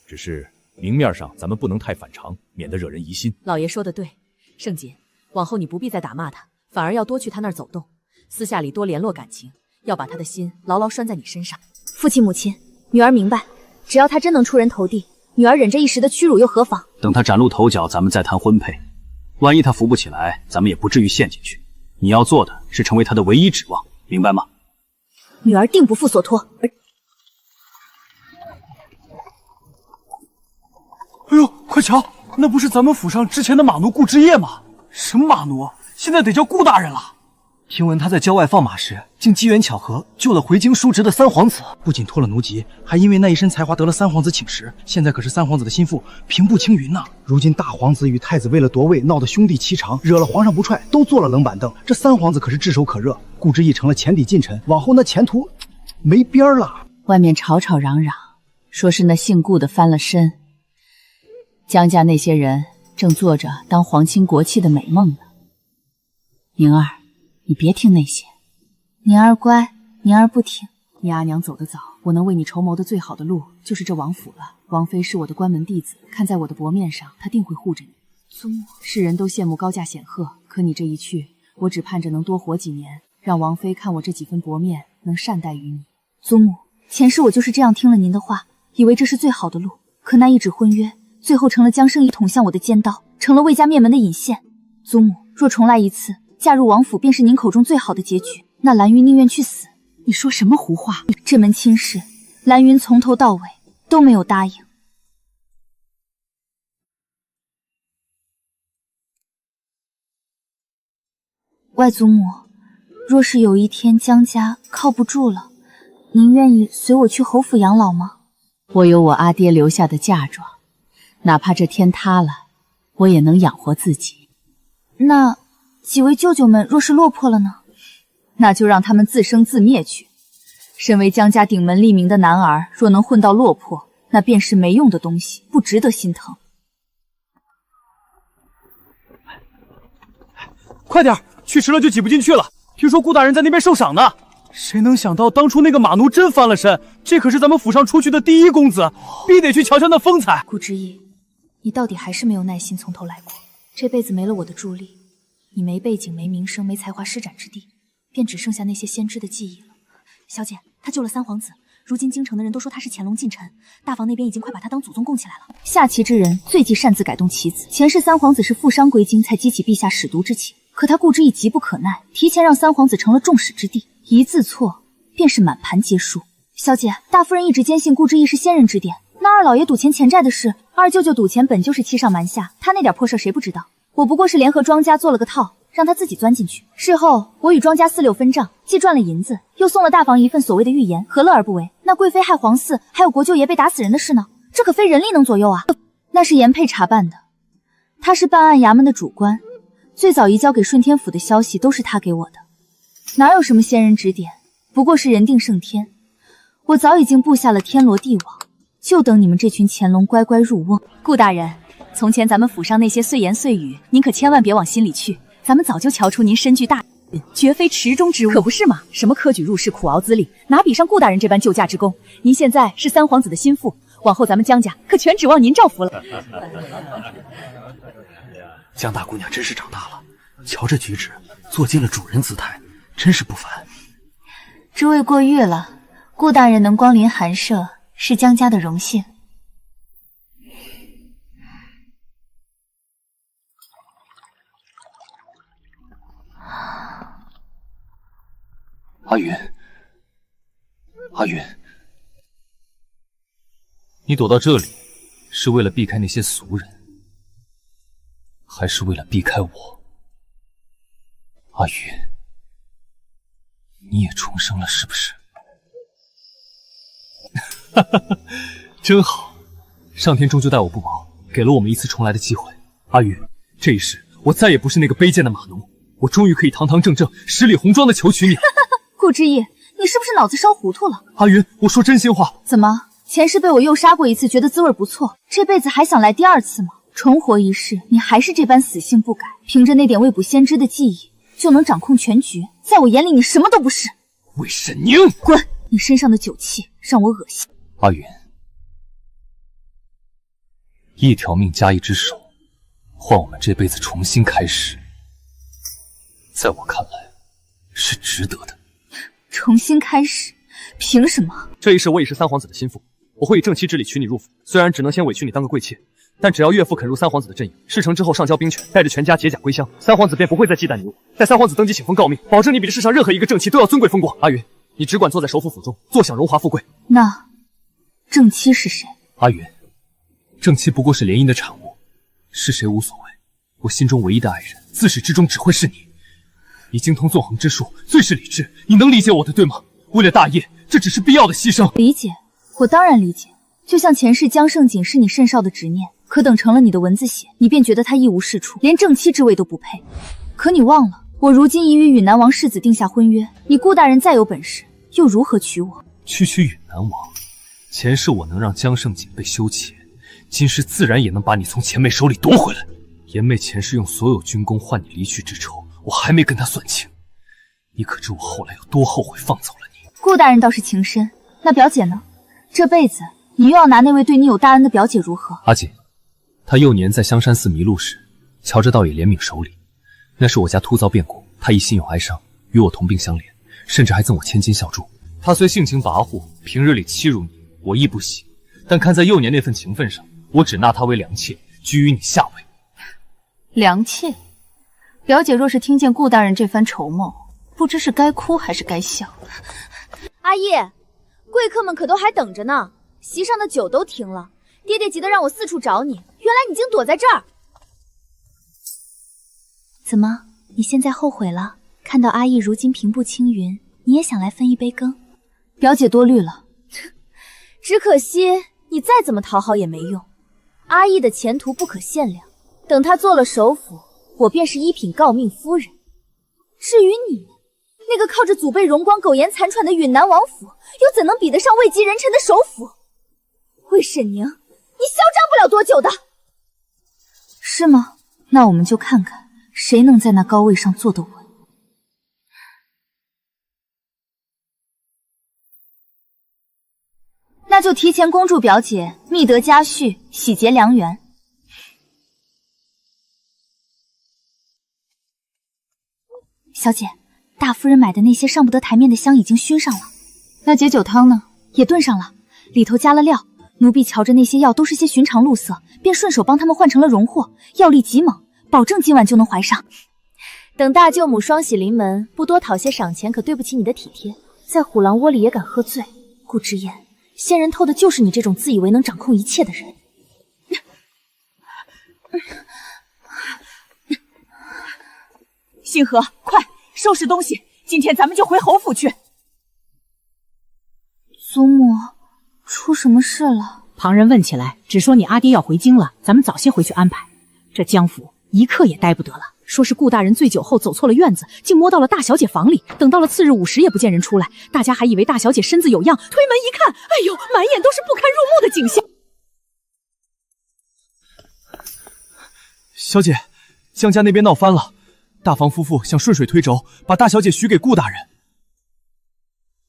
只是明面上咱们不能太反常，免得惹人疑心。老爷说的对，盛锦，往后你不必再打骂他，反而要多去他那儿走动，私下里多联络感情，要把他的心牢牢拴在你身上。父亲母亲，女儿明白，只要他真能出人头地，女儿忍着一时的屈辱又何妨？等他崭露头角，咱们再谈婚配。万一他扶不起来，咱们也不至于陷进去。你要做的是成为他的唯一指望，明白吗？女儿定不负所托。哎呦，快瞧，那不是咱们府上之前的马奴顾之夜吗？什么马奴？现在得叫顾大人了。听闻他在郊外放马时，竟机缘巧合救了回京叔侄的三皇子，不仅脱了奴籍，还因为那一身才华得了三皇子请食。现在可是三皇子的心腹，平步青云呐。如今大皇子与太子为了夺位闹得兄弟齐长，惹了皇上不踹，都坐了冷板凳。这三皇子可是炙手可热，顾之意成了前底近臣，往后那前途没边了。外面吵吵嚷嚷，说是那姓顾的翻了身，江家那些人正做着当皇亲国戚的美梦呢。宁儿，你别听那些。宁儿乖，宁儿不听。你阿娘走得早，我能为你筹谋的最好的路就是这王府了。王妃是我的关门弟子，看在我的薄面上，她定会护着你。祖母，世人都羡慕高价显赫，可你这一去，我只盼着能多活几年，让王妃看我这几分薄面能善待于你。祖母，前世我就是这样听了您的话，以为这是最好的路，可那一纸婚约，最后成了江胜义捅向我的尖刀，成了魏家灭门的引线。祖母，若重来一次，嫁入王府便是您口中最好的结局。那蓝云宁愿去死。你说什么胡话？这门亲事，蓝云从头到尾都没有答应。外祖母，若是有一天江家靠不住了，您愿意随我去侯府养老吗？我有我阿爹留下的嫁妆，哪怕这天塌了，我也能养活自己。那几位舅舅们若是落魄了呢？那就让他们自生自灭去。身为江家顶门立名的男儿，若能混到落魄，那便是没用的东西，不值得心疼。快点，去迟了就挤不进去了。听说顾大人在那边受赏呢。谁能想到当初那个马奴真翻了身，这可是咱们府上出去的第一公子，必得去瞧瞧那风采。顾之意，你到底还是没有耐心从头来过。这辈子没了我的助力，你没背景、没名声、没才华施展之地，便只剩下那些先知的记忆了。小姐，他救了三皇子，如今京城的人都说他是乾隆近臣，大房那边已经快把他当祖宗供起来了。下棋之人最忌擅自改动棋子，前世三皇子是负伤归京，才激起陛下使毒之情。可他顾之意急不可耐，提前让三皇子成了众矢之的，一字错便是满盘皆输。小姐，大夫人一直坚信顾之意是仙人指点。那二老爷赌钱欠债的事，二舅舅赌钱本就是欺上瞒下，他那点破事谁不知道？我不过是联合庄家做了个套，让他自己钻进去。事后我与庄家4-6分账，既赚了银子，又送了大房一份所谓的预言，何乐而不为？那贵妃害皇嗣，还有国舅爷被打死人的事呢，这可非人力能左右啊！那是严佩查办的，他是办案衙门的主官，最早移交给顺天府的消息都是他给我的，哪有什么仙人指点，不过是人定胜天。我早已经布下了天罗地网，就等你们这群乾隆乖乖入瓮。顾大人，从前咱们府上那些碎言碎语，您可千万别往心里去。咱们早就瞧出您身具大运，绝非池中之物，可不是嘛？什么科举入仕、苦熬资历，哪比上顾大人这般救驾之功？您现在是三皇子的心腹，往后咱们江家可全指望您照拂了。江大姑娘真是长大了，瞧这举止，做尽了主人姿态，真是不凡。诸位过誉了，顾大人能光临寒舍，是江家的荣幸。阿云，阿云，你躲到这里，是为了避开那些俗人，还是为了避开我？阿云，你也重生了是不是？哈哈哈，真好，上天终究待我不薄，给了我们一次重来的机会。阿云，这一世我再也不是那个卑贱的马奴，我终于可以堂堂正正、十里红妆的求娶你。顾之意，你是不是脑子烧糊涂了？阿云，我说真心话。怎么，前世被我诱杀过一次，觉得滋味不错，这辈子还想来第二次吗？重活一世，你还是这般死性不改，凭着那点未卜先知的记忆就能掌控全局，在我眼里你什么都不是。魏神宁，滚！你身上的酒气让我恶心。阿云，一条命加一只手，换我们这辈子重新开始，在我看来是值得的。重新开始？凭什么？这一世我已是三皇子的心腹，我会以正妻之礼娶你入府。虽然只能先委屈你当个贵妾，但只要岳父肯入三皇子的阵营，事成之后上交兵权，带着全家解甲归乡，三皇子便不会再忌惮你我。在三皇子登基请封诰命，保证你比这世上任何一个正妻都要尊贵风光。阿云，你只管坐在首府府中，坐享荣华富贵。那正妻是谁？阿云，正妻不过是联姻的产物，是谁无所谓，我心中唯一的爱人，自始至终只会是你。你精通纵横之术，最是理智，你能理解我的对吗？为了大业，这只是必要的牺牲。理解，我当然理解。就像前世江胜锦是你甚少的执念，可等成了你的蚊子血，你便觉得他一无是处，连正妻之位都不配。可你忘了，我如今已与允南王世子定下婚约，你顾大人再有本事，又如何娶我？区允南王，前世我能让江胜锦被羞怯，今世自然也能把你从前辈手里夺回来。颜妹前世用所有军功换你离去之仇，我还没跟他算清，你可知我后来有多后悔放走了你？顾大人倒是情深，那表姐呢？这辈子你又要拿那位对你有大恩的表姐如何？阿锦，她幼年在香山寺迷路时，乔着道也怜悯手里，那是我家突遭变故，她亦心有哀伤，与我同病相怜，甚至还赠我千金孝助。她虽性情跋扈，平日里欺辱你，我亦不喜，但看在幼年那份情分上，我只纳她为良妾，居于你下位。良妾？表姐若是听见顾大人这番筹谋，不知是该哭还是该笑。阿姨，贵客们可都还等着呢，席上的酒都停了，爹爹急得让我四处找你，原来你竟躲在这儿。怎么，你现在后悔了？看到阿义如今平步青云，你也想来分一杯羹？表姐多虑了，只可惜你再怎么讨好也没用，阿义的前途不可限量，等他做了首辅，我便是一品诰命夫人。至于你，那个靠着祖辈荣光苟延残喘的允南王府，又怎能比得上位极人臣的首辅？魏沈宁，你嚣张不了多久的。是吗？那我们就看看谁能在那高位上坐得稳。那就提前恭祝表姐觅得佳婿，喜结良缘。小姐，大夫人买的那些上不得台面的香已经熏上了，那解酒汤呢？也炖上了，里头加了料。奴婢瞧着那些药都是些寻常露色，便顺手帮他们换成了荣货，药力极猛，保证今晚就能怀上。等大舅母双喜临门，不多讨些赏钱，可对不起你的体贴。在虎狼窝里也敢喝醉，顾之言，仙人偷的就是你这种自以为能掌控一切的人。星河，快收拾东西，今天咱们就回侯府去。祖母，出什么事了？旁人问起来，只说你阿爹要回京了，咱们早些回去安排。这江府一刻也待不得了。说是顾大人醉酒后走错了院子，竟摸到了大小姐房里。等到了次日午时也不见人出来，大家还以为大小姐身子有恙，推门一看，哎呦，满眼都是不堪入目的景象。小姐，江家那边闹翻了，大房夫妇想顺水推舟，把大小姐许给顾大人。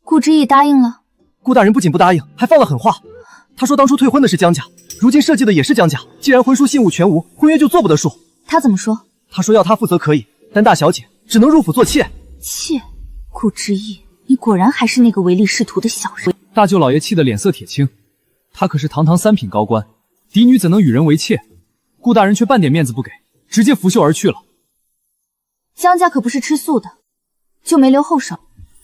顾之意答应了。顾大人不仅不答应，还放了狠话。他说当初退婚的是江家，如今设计的也是江家，既然婚书信物全无，婚约就做不得数。他怎么说？他说要他负责可以，但大小姐只能入府做妾。妾？顾之意，你果然还是那个唯利是图的小人。大舅老爷气得脸色铁青，他可是堂堂3品高官，嫡女怎能与人为妾？顾大人却半点面子不给，直接拂袖而去了。江家可不是吃素的，就没留后手。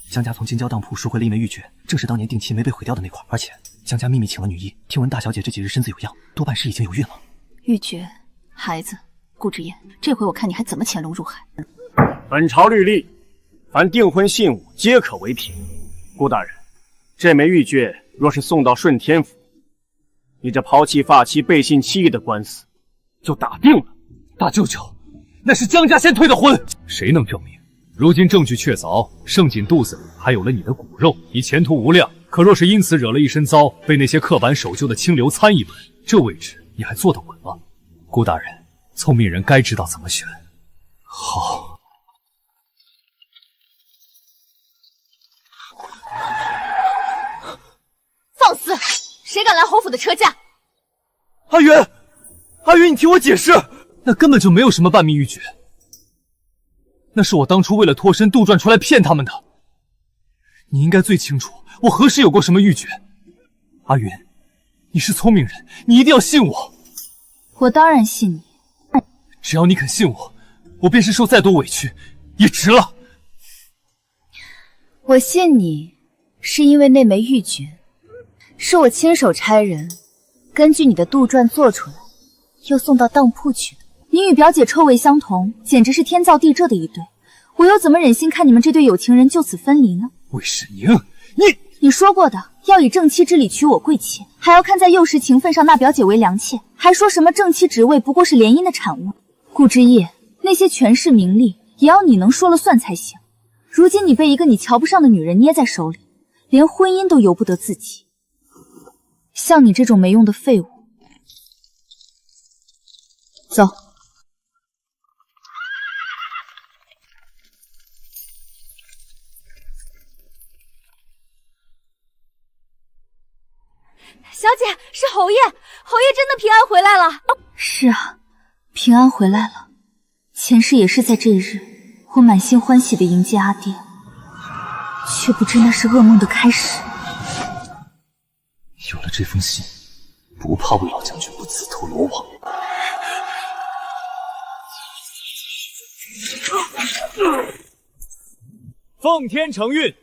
江家从京郊当铺赎回了一枚玉珏，正是当年定亲没被毁掉的那块。而且江家秘密请了女医，听闻大小姐这几日身子有恙，多半是已经有孕了。玉珏，孩子，顾之夜，这回我看你还怎么潜龙入海。本朝律例，凡订婚信物皆可为凭。顾大人，这枚玉珏若是送到顺天府，你这抛弃发妻背信弃义的官司就打定了。大舅舅，那是江家先退的婚，谁能证明？如今证据确凿，盛锦肚子里还有了你的骨肉，你前途无量。可若是因此惹了一身糟，被那些刻板守旧的清流参一吻，这位置你还坐得稳吗？顾大人，聪明人该知道怎么选。好。放肆！谁敢拦侯府的车驾？阿云，你听我解释，那根本就没有什么半秘玉珏。那是我当初为了脱身杜撰出来骗他们的。你应该最清楚我何时有过什么玉珏。阿云，你是聪明人，你一定要信我。我当然信你。只要你肯信我，我便是受再多委屈也值了。我信你，是因为那枚玉珏是我亲手差人根据你的杜撰做出来，又送到当铺去的。你与表姐臭味相同，简直是天造地设的一对，我又怎么忍心看你们这对有情人就此分离呢？魏世宁，你说过的，要以正妻之礼娶我贵妾，还要看在幼时情分上纳表姐为良妾，还说什么正妻职位不过是联姻的产物。顾之夜，那些权势名利也要你能说了算才行。如今你被一个你瞧不上的女人捏在手里，连婚姻都由不得自己。像你这种没用的废物，走。小姐，是侯爷，侯爷真的平安回来了。是啊，平安回来了。前世也是在这一日，我满心欢喜地迎接阿爹，却不知那是噩梦的开始。有了这封信，不怕魏老将军不自投罗网。奉天承运，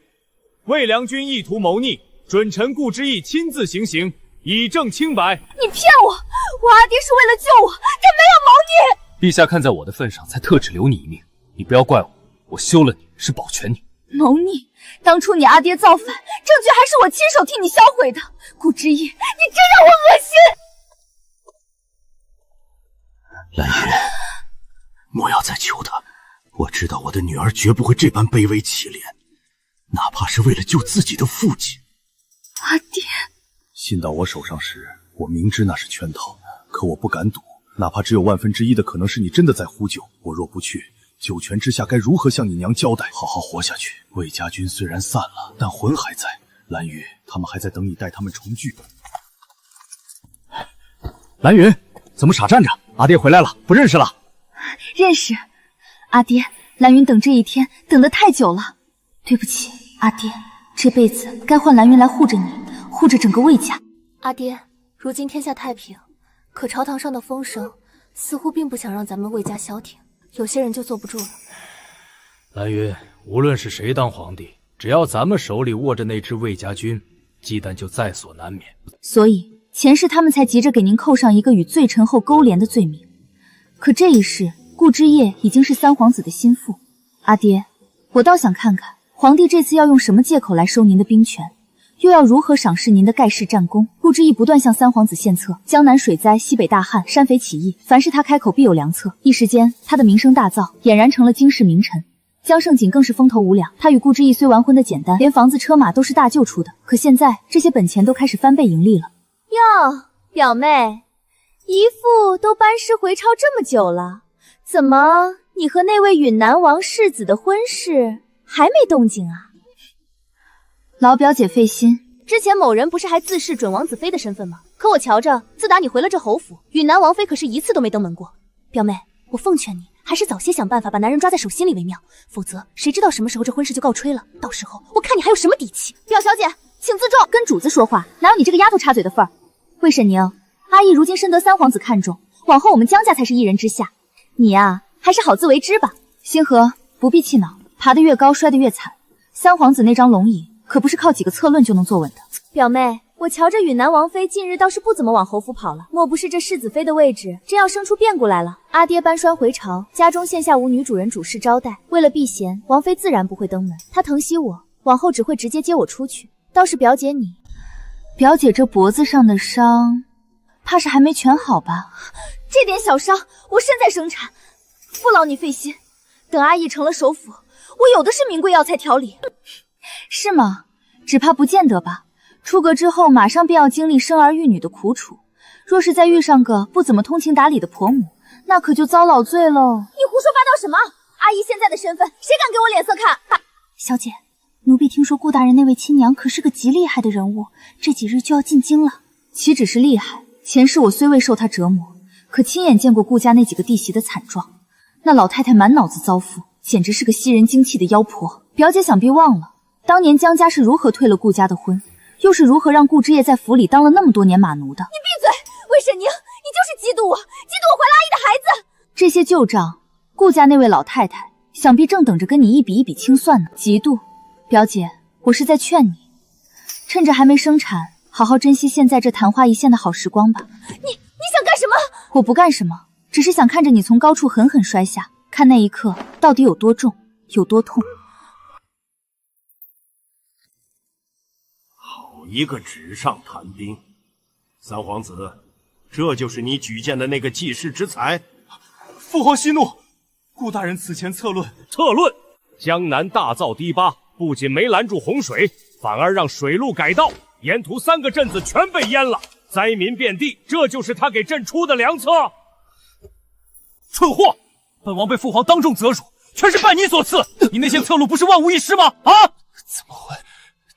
魏良君意图谋逆，准臣顾之意亲自行刑，以证清白。你骗我！我阿爹是为了救我，他没有谋逆。陛下看在我的份上，才特旨留你一命。你不要怪我，我休了你是保全你。谋逆？当初你阿爹造反，证据还是我亲手替你销毁的。顾之意，你真让我恶心！蓝云，莫要再求他。我知道我的女儿绝不会这般卑微乞怜，哪怕是为了救自己的父亲。阿爹，信到我手上时，我明知那是圈套，可我不敢赌，哪怕只有1/1000的可能是你真的在呼救。我若不去，九泉之下该如何向你娘交代？好好活下去。魏家军虽然散了，但魂还在。蓝云，他们还在等你带他们重聚。蓝云，怎么傻站着？阿爹回来了，不认识了？认识。阿爹，蓝云等这一天等得太久了，对不起，阿爹，这辈子该换蓝云来护着你，护着整个魏家。阿爹，如今天下太平，可朝堂上的风声似乎并不想让咱们魏家消停，有些人就坐不住了。蓝云，无论是谁当皇帝，只要咱们手里握着那支魏家军，忌惮就在所难免。所以前世他们才急着给您扣上一个与罪臣后勾连的罪名，可这一世顾之夜已经是三皇子的心腹。阿爹，我倒想看看皇帝这次要用什么借口来收您的兵权。又要如何赏识您的盖世战功？顾之意不断向三皇子献策，江南水灾、西北大旱、山匪起义，凡是他开口必有良策。一时间，他的名声大噪，俨然成了京市名臣。江胜景更是风头无两，他与顾之意虽完婚的简单，连房子车马都是大舅出的，可现在这些本钱都开始翻倍盈利了。哟，表妹，姨父都班师回朝这么久了，怎么你和那位允南王世子的婚事还没动静啊？老表姐费心。之前某人不是还自恃准王子妃的身份吗？可我瞧着，自打你回了这侯府，允南王妃可是一次都没登门过。表妹，我奉劝你，还是早些想办法把男人抓在手心里为妙，否则谁知道什么时候这婚事就告吹了，到时候我看你还有什么底气。表小姐，请自重，跟主子说话，哪有你这个丫头插嘴的份儿？魏沈宁，阿义如今深得三皇子看重，往后我们江家才是一人之下，你呀，还是好自为之吧。星河，不必气恼，爬得越高摔得越惨。三皇子那张龙椅可不是靠几个策论就能坐稳的。表妹，我瞧着允南王妃近日倒是不怎么往侯府跑了，莫不是这世子妃的位置真要生出变故来了？阿爹搬栓回朝，家中现下无女主人主事招待，为了避嫌，王妃自然不会登门。她疼惜我，往后只会直接接我出去。倒是表姐你，表姐这脖子上的伤，怕是还没全好吧？这点小伤，我身在生产，不劳你费心。等阿义成了首辅，我有的是名贵药材调理。是吗？只怕不见得吧。出阁之后，马上便要经历生儿育女的苦楚。若是再遇上个不怎么通情达理的婆母，那可就遭老罪喽。你胡说八道什么？阿姨现在的身份，谁敢给我脸色看？小姐，奴婢听说顾大人那位亲娘可是个极厉害的人物，这几日就要进京了。岂止是厉害，前世我虽未受她折磨，可亲眼见过顾家那几个弟媳的惨状。那老太太满脑子糟粕，简直是个吸人精气的妖婆。表姐想必忘了，当年江家是如何退了顾家的婚，又是如何让顾之夜在府里当了那么多年马奴的。你闭嘴！魏沈宁，你就是嫉妒我，嫉妒我怀了阿姨的孩子。这些旧账，顾家那位老太太想必正等着跟你一笔一笔清算呢。嫉妒，表姐，我是在劝你，趁着还没生产，好好珍惜现在这昙花一现的好时光吧。你想干什么？我不干什么，只是想看着你从高处狠狠摔下，看那一刻到底有多重，有多痛。好一个纸上谈兵！三皇子，这就是你举荐的那个济世之才？父皇息怒，顾大人此前策论，江南大造堤坝，不仅没拦住洪水，反而让水路改道，沿途3个镇子全被淹了，灾民遍地。这就是他给朕出的良策。蠢货！本王被父皇当众责辱，全是拜你所赐。你那些策路不是万无一失吗？啊！怎么会？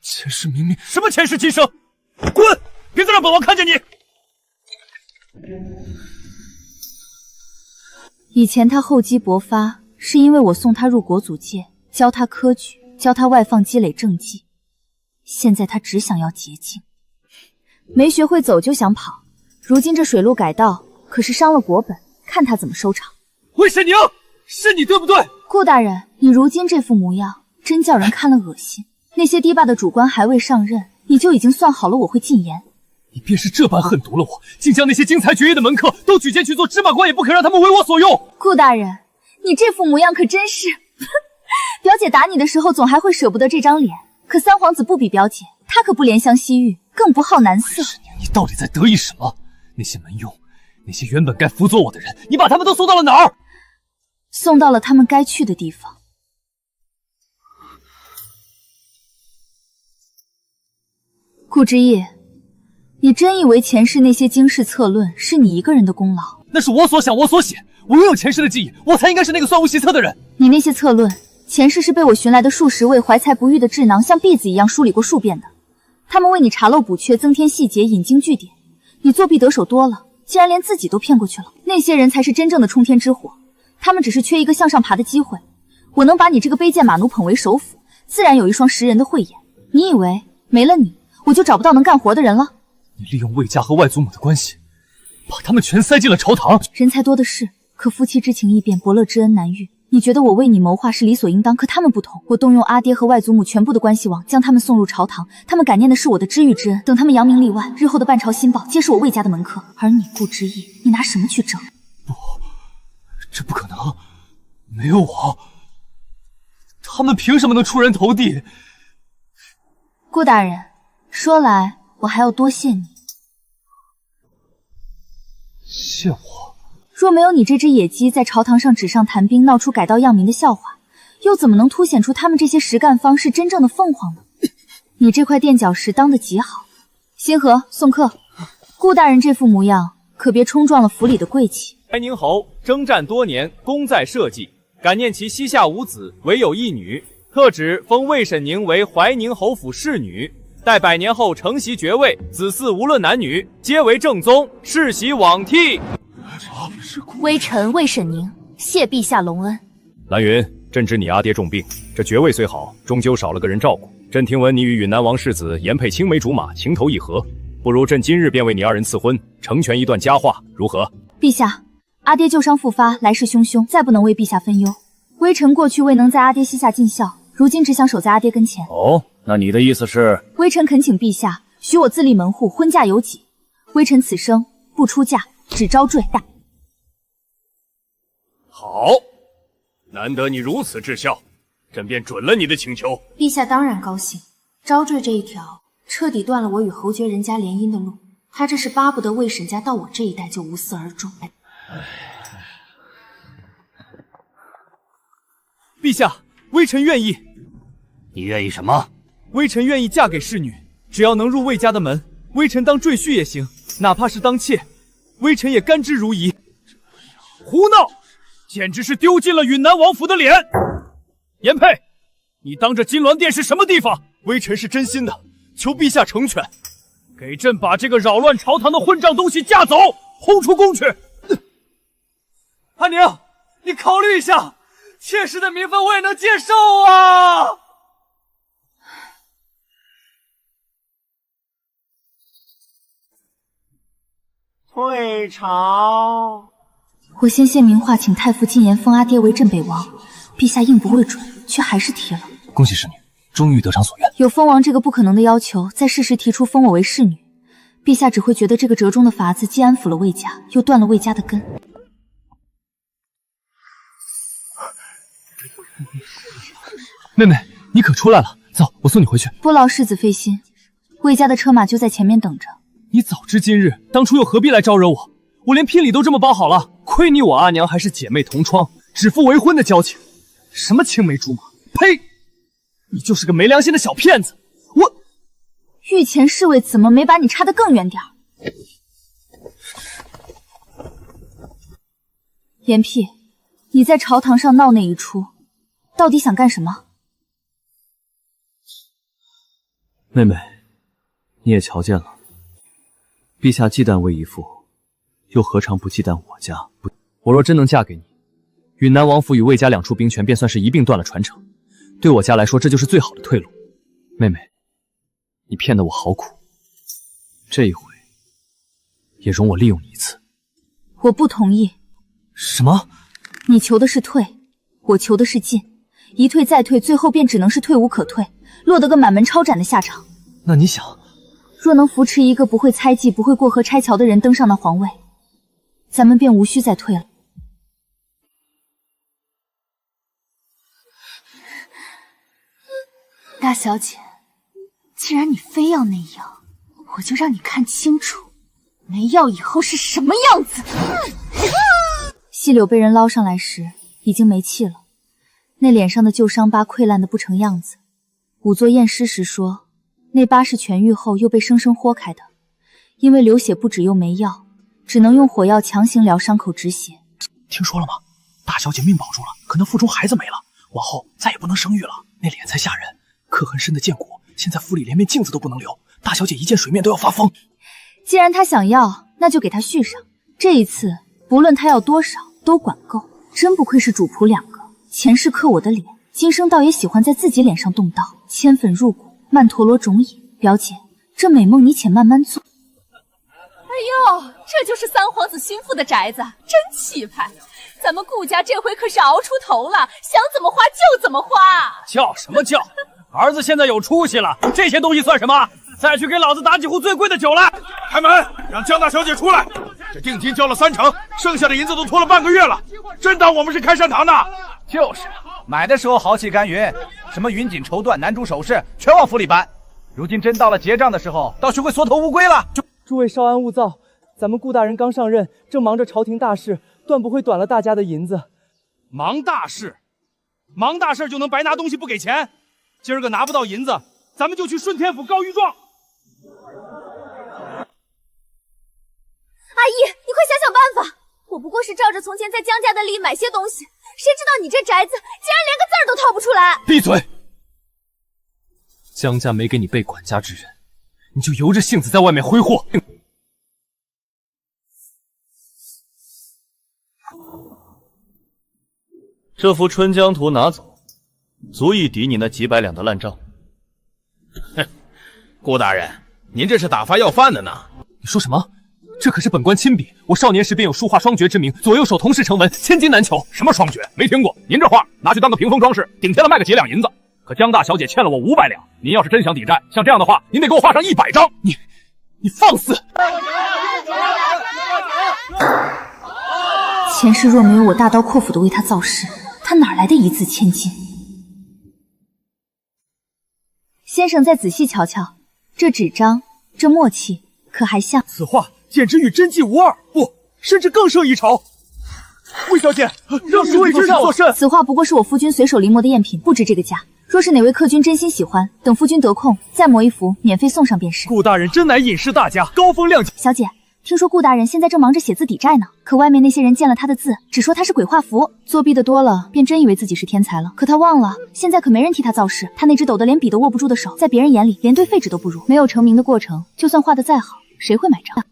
前世明明……什么前世今生？滚！别再让本王看见你！以前他厚积薄发，是因为我送他入国祖界，教他科举，教他外放积累政绩。现在他只想要捷径，没学会走就想跑。如今这水路改道，可是伤了国本，看他怎么收场。魏沈宁，是你对不对？顾大人，你如今这副模样，真叫人看了恶心。那些堤坝的主官还未上任，你就已经算好了我会进言。你便是这般恨毒了我，竟将那些精彩绝艺的门客都举荐去做芝麻官，也不肯让他们为我所用。顾大人，你这副模样可真是……表姐打你的时候总还会舍不得这张脸，可三皇子不比表姐，他可不怜香惜玉，更不好男色。沈宁，你到底在得意什么？那些门佣，那些原本该辅佐我的人，你把他们都送到了哪儿？送到了他们该去的地方。顾之夜，你真以为前世那些经世策论是你一个人的功劳？那是我所想，我所写，我拥有前世的记忆，我才应该是那个算无习策的人。你那些策论，前世是被我寻来的数十位怀才不遇的智囊像篦子一样梳理过数遍的，他们为你查漏补缺，增添细节，引经据典。你作弊得手多了，竟然连自己都骗过去了。那些人才是真正的冲天之火，他们只是缺一个向上爬的机会。我能把你这个卑贱马奴捧为首辅，自然有一双识人的慧眼。你以为没了你，我就找不到能干活的人了？你利用魏家和外祖母的关系，把他们全塞进了朝堂。人才多的是，可夫妻之情易变，伯乐之恩难遇。你觉得我为你谋划是理所应当，可他们不同。我动用阿爹和外祖母全部的关系网，将他们送入朝堂。他们感念的是我的知遇之恩。等他们扬名立万，日后的半朝新报皆是我魏家的门客。而你顾之意，你拿什么去争？不，这不可能。没有我，他们凭什么能出人头地？顾大人，说来我还要多谢你。谢我？若没有你这只野鸡在朝堂上纸上谈兵，闹出改道样民的笑话，又怎么能凸显出他们这些实干方是真正的凤凰呢？你这块垫脚石当得极好。星河送客，顾大人这副模样，可别冲撞了府里的贵气。怀宁侯征战多年，功在社稷，感念其膝下无子，唯有一女，特旨封魏沈宁为怀宁侯府侍女。待100年后承袭爵位，子嗣无论男女，皆为正宗，世袭罔替。微臣魏沈宁，谢陛下隆恩。蓝云，朕知你阿爹重病，这爵位虽好，终究少了个人照顾。朕听闻你与允南王世子严佩青梅竹马，情投意合，不如朕今日便为你二人赐婚，成全一段佳话，如何？陛下，阿爹旧伤复发，来势汹汹，再不能为陛下分忧。微臣过去未能在阿爹膝下尽孝，如今只想守在阿爹跟前。哦，那你的意思是？微臣恳请陛下许我自立门户，婚嫁有己。微臣此生不出嫁，只招赘。好，难得你如此至孝，朕便准了你的请求。陛下当然高兴，招赘这一条彻底断了我与侯爵人家联姻的路。他这是巴不得魏沈家到我这一代就无嗣而终。陛下，微臣愿意。你愿意什么？微臣愿意嫁给侍女，只要能入魏家的门，微臣当赘婿也行，哪怕是当妾，微臣也甘之如饴。胡闹！简直是丢尽了允南王府的脸！严佩，你当这金銮殿是什么地方？微臣是真心的，求陛下成全。给朕把这个扰乱朝堂的混账东西架走，轰出宫去！阿娘，你考虑一下，妾室的名分我也能接受啊！退朝。我先献名画，请太傅进言封阿爹为镇北王，陛下应不会准，却还是提了。恭喜侍女，终于得偿所愿。有封王这个不可能的要求，在事实提出封我为侍女，陛下只会觉得这个折中的法子既安抚了魏家，又断了魏家的根。妹妹，你可出来了，走，我送你回去。不劳世子费心，魏家的车马就在前面等着。你早知今日，当初又何必来招惹我？我连聘礼都这么包好了，亏你我阿娘还是姐妹同窗，指腹为婚的交情，什么青梅竹马，呸！你就是个没良心的小骗子！我御前侍卫怎么没把你插得更远点儿？严僻，你在朝堂上闹那一出，到底想干什么？妹妹，你也瞧见了，陛下忌惮魏姨父，又何尝不忌惮我家？我若真能嫁给你，允南王府与魏家两处兵权便算是一并断了传承，对我家来说这就是最好的退路。妹妹，你骗得我好苦，这一回也容我利用你一次。我不同意。什么？你求的是退，我求的是进，一退再退，最后便只能是退无可退，落得个满门抄斩的下场。那你想，若能扶持一个不会猜忌、不会过河拆桥的人登上那皇位，咱们便无需再退了。大小姐，既然你非要那样，我就让你看清楚没药以后是什么样子。细柳被人捞上来时已经没气了，那脸上的旧伤疤溃烂得不成样子。仵作验尸时说，那疤是痊愈后又被生生豁开的，因为流血不止又没药，只能用火药强行疗伤口止血。听说了吗？大小姐命保住了，可那腹中孩子没了，往后再也不能生育了。那脸才吓人，刻痕深的见骨，现在府里连面镜子都不能留，大小姐一见水面都要发疯。既然她想要，那就给她续上。这一次不论她要多少都管够。真不愧是主仆两个，前世刻我的脸，今生倒也喜欢在自己脸上动刀，千粉入骨，曼陀罗种也。表姐，这美梦你且慢慢做。哎呦，这就是三皇子心腹的宅子，真气派！咱们顾家这回可是熬出头了，想怎么花就怎么花。叫什么叫？儿子现在有出息了，这些东西算什么？再去给老子打几壶最贵的酒来！开门，让江大小姐出来。这定金交了3成，剩下的银子都拖了半个月了，真当我们是开善堂的？就是，买的时候豪气干云，什么云锦绸缎、南珠首饰，全往府里搬。如今真到了结账的时候，倒学会缩头乌龟了。诸位稍安勿躁，咱们顾大人刚上任，正忙着朝廷大事，断不会短了大家的银子。忙大事，忙大事就能白拿东西不给钱？今儿个拿不到银子，咱们就去顺天府告御状。阿姨，你快想想办法！我不过是照着从前在江家的利买些东西，谁知道你这宅子竟然连个字儿都套不出来！闭嘴！江家没给你备管家之人，你就由着性子在外面挥霍。这幅春江图拿走，足以抵你那几百两的烂账。哼，顾大人，您这是打发要饭的呢？你说什么？这可是本官亲笔，我少年时便有书画双绝之名，左右手同时成文，千金难求。什么双绝？没听过。您这画拿去当个屏风装饰，顶天了卖个几两银子。可江大小姐欠了我500两，您要是真想抵债，像这样的话，您得给我画上100张。你放肆！前世若没有我大刀阔斧的为他造势，他哪来的一字千金？先生再仔细瞧瞧，这纸张，这墨气，可还像？此画简直与真迹无二，不，甚至更胜一筹。魏小姐，让诸位知道作甚？此画不过是我夫君随手临摹的赝品，不值这个价。若是哪位客君真心喜欢，等夫君得空再磨一幅，免费送上便是。顾大人真乃隐世大家，高风亮节。小姐，听说顾大人现在正忙着写字抵债呢，可外面那些人见了他的字，只说他是鬼画符，作弊的多了，便真以为自己是天才了。可他忘了，现在可没人替他造势，他那只抖得连笔都握不住的手，在别人眼里连对废纸都不如。没有成名的过程，就算画得再好，谁会买账？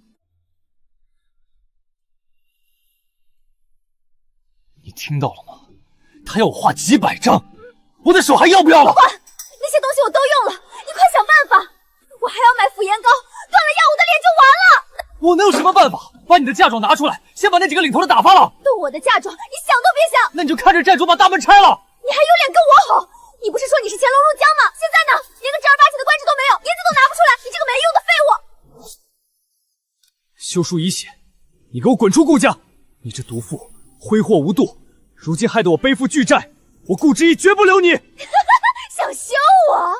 你听到了吗？他要我画几百张，我的手还要不要了？换那些东西我都用了，你快想办法！我还要买辅颜膏，断了药我的脸就完了。我能有什么办法？把你的嫁妆拿出来，先把那几个领头的打发了。动我的嫁妆，你想都别想！那你就看着债主把大门拆了。你还有脸跟我吼？你不是说你是乾隆入江吗？现在呢，连个正儿八经的官职都没有，银子都拿不出来，你这个没用的废物！休书已写，你给我滚出顾家！你这毒妇，挥霍无度，如今害得我背负巨债，我顾之意绝不留你！想休我？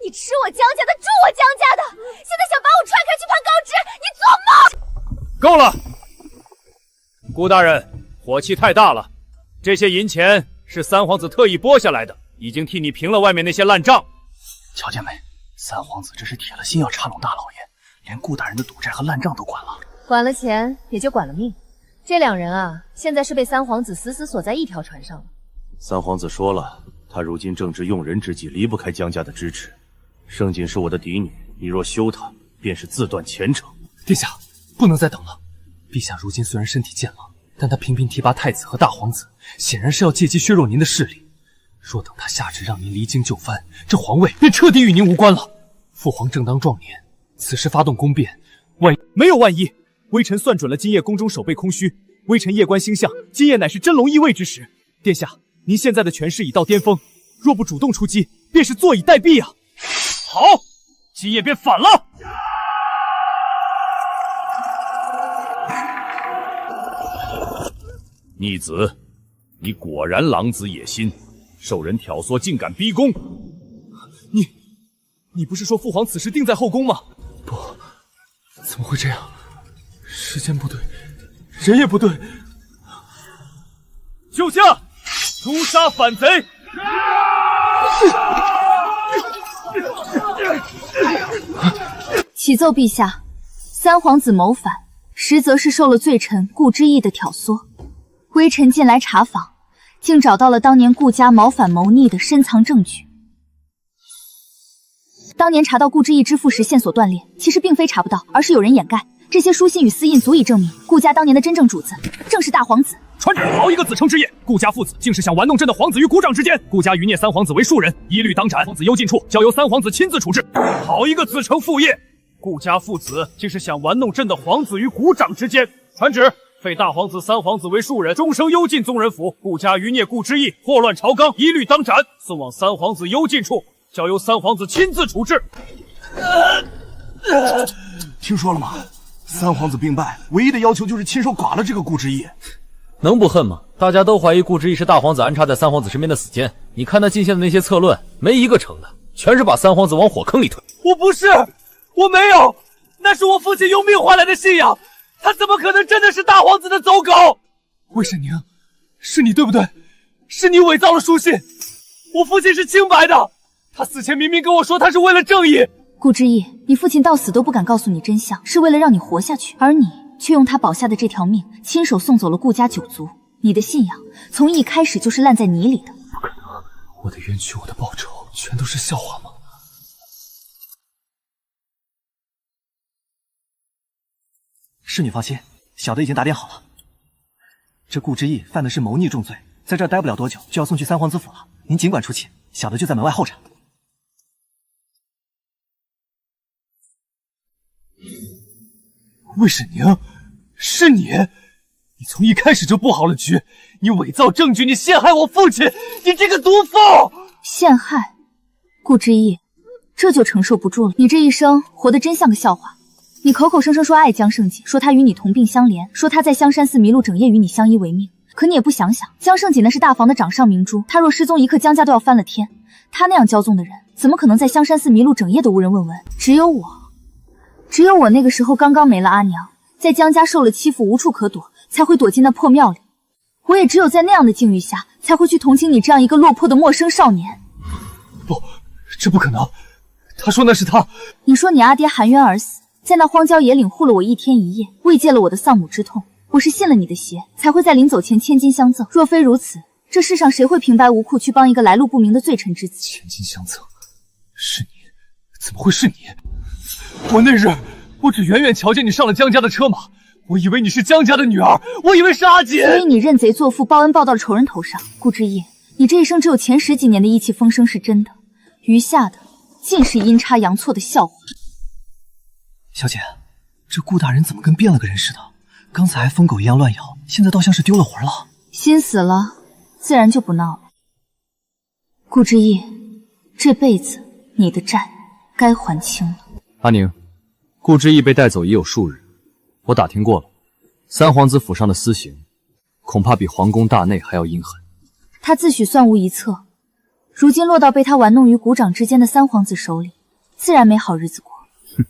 你吃我江家的，住我江家的，现在想把我踹开去判高职，你做梦！够了，顾大人，火气太大了。这些银钱是三皇子特意拨下来的，已经替你平了外面那些烂账。瞧见没？三皇子这是铁了心要插拢大老爷，连顾大人的赌债和烂账都管了。管了钱，也就管了命。这两人啊，现在是被三皇子死死锁在一条船上了。三皇子说了，他如今正值用人之际，离不开江家的支持。盛景是我的嫡女，你若休她，便是自断前程。殿下，不能再等了。陛下如今虽然身体健朗，但他频频提拔太子和大皇子，显然是要借机削弱您的势力。若等他下旨让您离京就藩，这皇位便彻底与您无关了。父皇正当壮年，此时发动宫变，万一没有万一。微臣算准了今夜宫中守备空虚，微臣夜观星象，今夜乃是真龙易位之时。殿下，您现在的权势已到巅峰，若不主动出击，便是坐以待毙啊！好，今夜便反了。逆子，你果然狼子野心，受人挑唆，竟敢逼宫！你不是说父皇此时定在后宫吗？不，怎么会这样？时间不对，人也不对。救驾！诛杀反贼！启奏陛下，三皇子谋反，实则是受了罪臣顾之意的挑唆。微臣近来查访，竟找到了当年顾家谋反谋逆的深藏证据。当年查到顾之意之父时，线索断裂，其实并非查不到，而是有人掩盖。这些书信与私印足以证明，顾家当年的真正主子正是大皇子。传旨，好一个子承之业！顾家父子竟是想玩弄朕的皇子于股掌之间，顾家余孽三皇子为庶人，一律当斩。皇子幽禁处交由三皇子亲自处置。好一个子承父业！顾家父子竟是想玩弄朕的皇子于股掌之间。传旨，废大皇子、三皇子为庶人，终生幽禁宗人府。顾家余孽顾之意祸乱朝纲，一律当斩，送往三皇子幽禁处，交由三皇子亲自处置。听说了吗？三皇子兵败，唯一的要求就是亲手剐了这个顾之意。能不恨吗？大家都怀疑顾之意是大皇子安插在三皇子身边的死奸，你看他进献的那些策论，没一个成的。全是把三皇子往火坑里推。我不是，我没有，那是我父亲用命换来的信仰，他怎么可能真的是大皇子的走狗？魏沈宁，是你对不对？是你伪造了书信，我父亲是清白的，他死前明明跟我说他是为了正义。顾之意，你父亲到死都不敢告诉你真相，是为了让你活下去，而你却用他保下的这条命，亲手送走了顾家九族。你的信仰从一开始就是烂在泥里的。不可能，我的冤屈，我的报仇，全都是笑话吗？侍女放心，小的已经打点好了。这顾之意犯的是谋逆重罪，在这儿待不了多久，就要送去三皇子府了。您尽管出气，小的就在门外候着。魏沈宁，是你！你从一开始就布好了局，你伪造证据，你陷害我父亲，你这个毒妇！陷害？顾之意，这就承受不住了。你这一生活得真像个笑话。你口口声声说爱江胜锦，说他与你同病相怜，说他在香山寺迷路整夜与你相依为命。可你也不想想，江胜锦那是大房的掌上明珠，他若失踪一刻，江家都要翻了天。他那样骄纵的人，怎么可能在香山寺迷路整夜都无人问闻？只有我那个时候刚刚没了阿娘，在江家受了欺负，无处可躲，才会躲进那破庙里。我也只有在那样的境遇下，才会去同情你这样一个落魄的陌生少年。不，这不可能！他说那是他。你说你阿爹含冤而死，在那荒郊野岭护了我一天一夜，慰藉了我的丧母之痛。我是信了你的邪，才会在临走前千金相赠。若非如此，这世上谁会平白无故去帮一个来路不明的罪臣之子？千金相赠，是你？怎么会是你？我那日，我只远远瞧见你上了江家的车马，我以为你是江家的女儿，我以为是阿锦。所以你认贼作父，报恩报到了仇人头上。顾之意，你这一生只有前10几年的意气风生是真的，余下的尽是阴差阳错的笑话。小姐，这顾大人怎么跟变了个人似的？刚才还疯狗一样乱咬，现在倒像是丢了魂了。心死了，自然就不闹了。顾之意，这辈子你的债该还清了。阿宁，顾之意被带走已有数日，我打听过了，三皇子府上的私刑，恐怕比皇宫大内还要阴狠。他自诩算无一策，如今落到被他玩弄于股掌之间的三皇子手里，自然没好日子过。哼，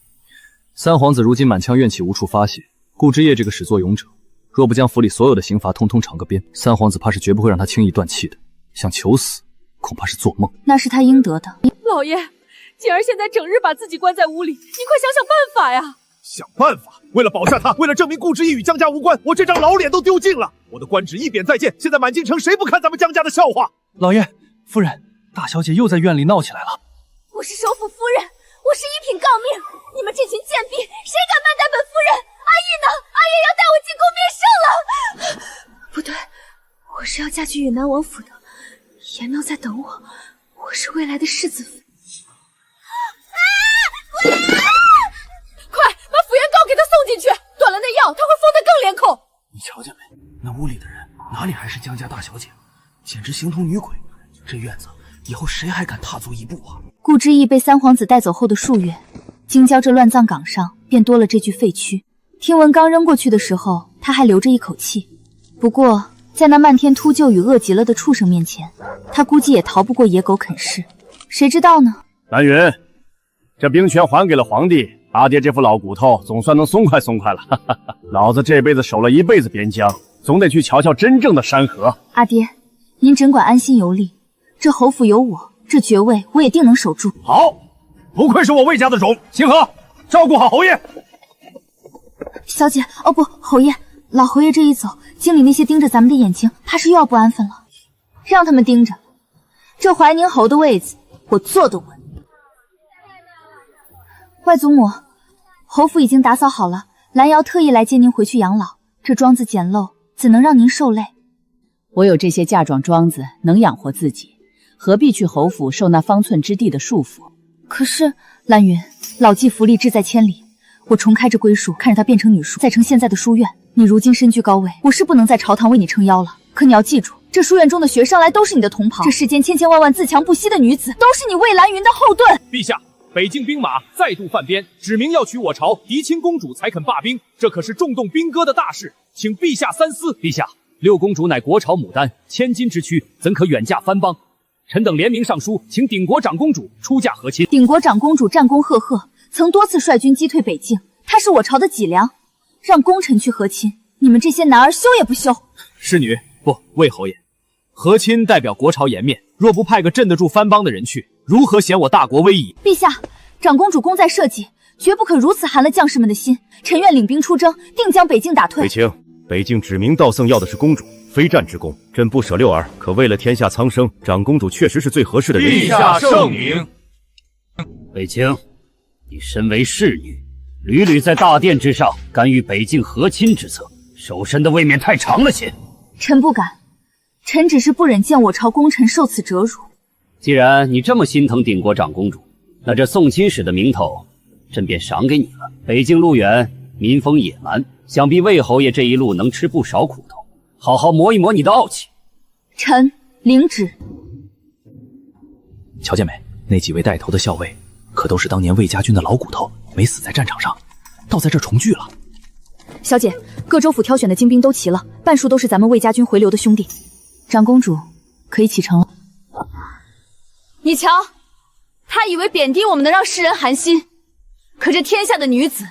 三皇子如今满腔怨气无处发泄，顾之夜这个始作俑者，若不将府里所有的刑罚通通尝个遍，三皇子怕是绝不会让他轻易断气的。想求死，恐怕是做梦。那是他应得的。老爷，锦儿现在整日把自己关在屋里，您快想想办法呀！想办法！为了保下他，为了证明顾之意与江家无关，我这张老脸都丢尽了。我的官职一贬再见，现在满京城谁不看咱们江家的笑话？老爷，夫人，大小姐又在院里闹起来了。我是首府夫人，我是一品诰命，你们这群贱婢，谁敢慢待本夫人？阿义呢？阿义要带我进宫面圣了。不对，我是要嫁去允南王府的，颜娆在等我，我是未来的世子妃。快把府原膏给他送进去，断了那药，他会疯得更脸孔。你瞧见没？那屋里的人哪里还是江家大小姐，简直形同女鬼。这院子以后谁还敢踏足一步啊？顾之意被三皇子带走后的数月，京郊这乱葬岗上便多了这具废躯。听闻刚扔过去的时候，他还留着一口气。不过在那漫天秃鹫与饿极了的畜生面前，他估计也逃不过野狗啃噬。谁知道呢？南云，这兵权还给了皇帝，阿爹这副老骨头总算能松快松快了。哈哈哈，老子这辈子守了一辈子边疆，总得去瞧瞧真正的山河。阿爹，您只管安心游历，这侯府有我，这爵位我也定能守住。好，不愧是我魏家的种，清河，照顾好侯爷。小姐，哦不，侯爷，老侯爷这一走，京里那些盯着咱们的眼睛，怕是又要不安分了。让他们盯着，这怀宁侯的位子，我坐得稳。外祖母，侯府已经打扫好了，兰瑶特意来接您回去养老。这庄子简陋，怎能让您受累？我有这些嫁妆庄子，能养活自己，何必去侯府受那方寸之地的束缚？可是兰云，老骥伏枥，志在千里。我重开这归属，看着它变成女书，再成现在的书院。你如今身居高位，我是不能在朝堂为你撑腰了。可你要记住，这书院中的学生来都是你的同袍，这世间千千万万自强不息的女子，都是你魏兰云的后盾。陛下，北境兵马再度犯边，指明要取我朝，嫡亲公主才肯罢兵，这可是重动兵戈的大事，请陛下三思。陛下，六公主乃国朝牡丹，千金之躯，怎可远嫁藩邦？臣等联名上书，请鼎国长公主出嫁和亲。鼎国长公主战功赫赫，曾多次率军击退北境，她是我朝的脊梁，让功臣去和亲，你们这些男儿羞也不羞。侍女，不，魏侯爷，和亲代表国朝颜面，若不派个镇得住藩邦的人去，如何显我大国威仪？陛下，长公主功在社稷，绝不可如此寒了将士们的心。臣愿领兵出征，定将北境打退。卫青，北境指名道姓要的是公主，非战之功，朕不舍六儿，可为了天下苍生，长公主确实是最合适的人。陛下圣明。卫青，你身为侍女，屡屡在大殿之上干预北境和亲之策，手伸的未免太长了些。臣不敢，臣只是不忍见我朝功臣受此折辱。既然你这么心疼鼎国长公主，那这送亲使的名头，朕便赏给你了。北境路远，民风野蛮，想必魏侯爷这一路能吃不少苦头，好好磨一磨你的傲气。臣领旨。乔见美，那几位带头的校尉，可都是当年魏家军的老骨头，没死在战场上，倒在这重聚了。小姐，各州府挑选的精兵都齐了，半数都是咱们魏家军回流的兄弟。长公主，可以启程了。你瞧，他以为贬低我们能让世人寒心，可这天下的女子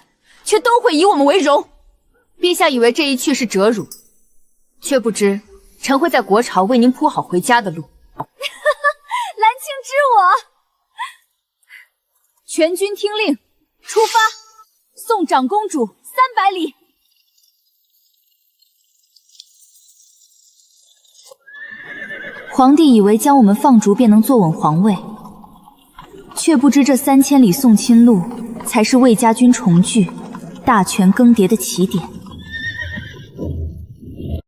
却都会以我们为荣。陛下以为这一去是折辱，却不知臣会在国朝为您铺好回家的路。兰庆知我，全军听令，出发，送长公主300里。皇帝以为将我们放逐便能坐稳皇位，却不知这3000里送亲路才是魏家军重聚、大权更迭的起点。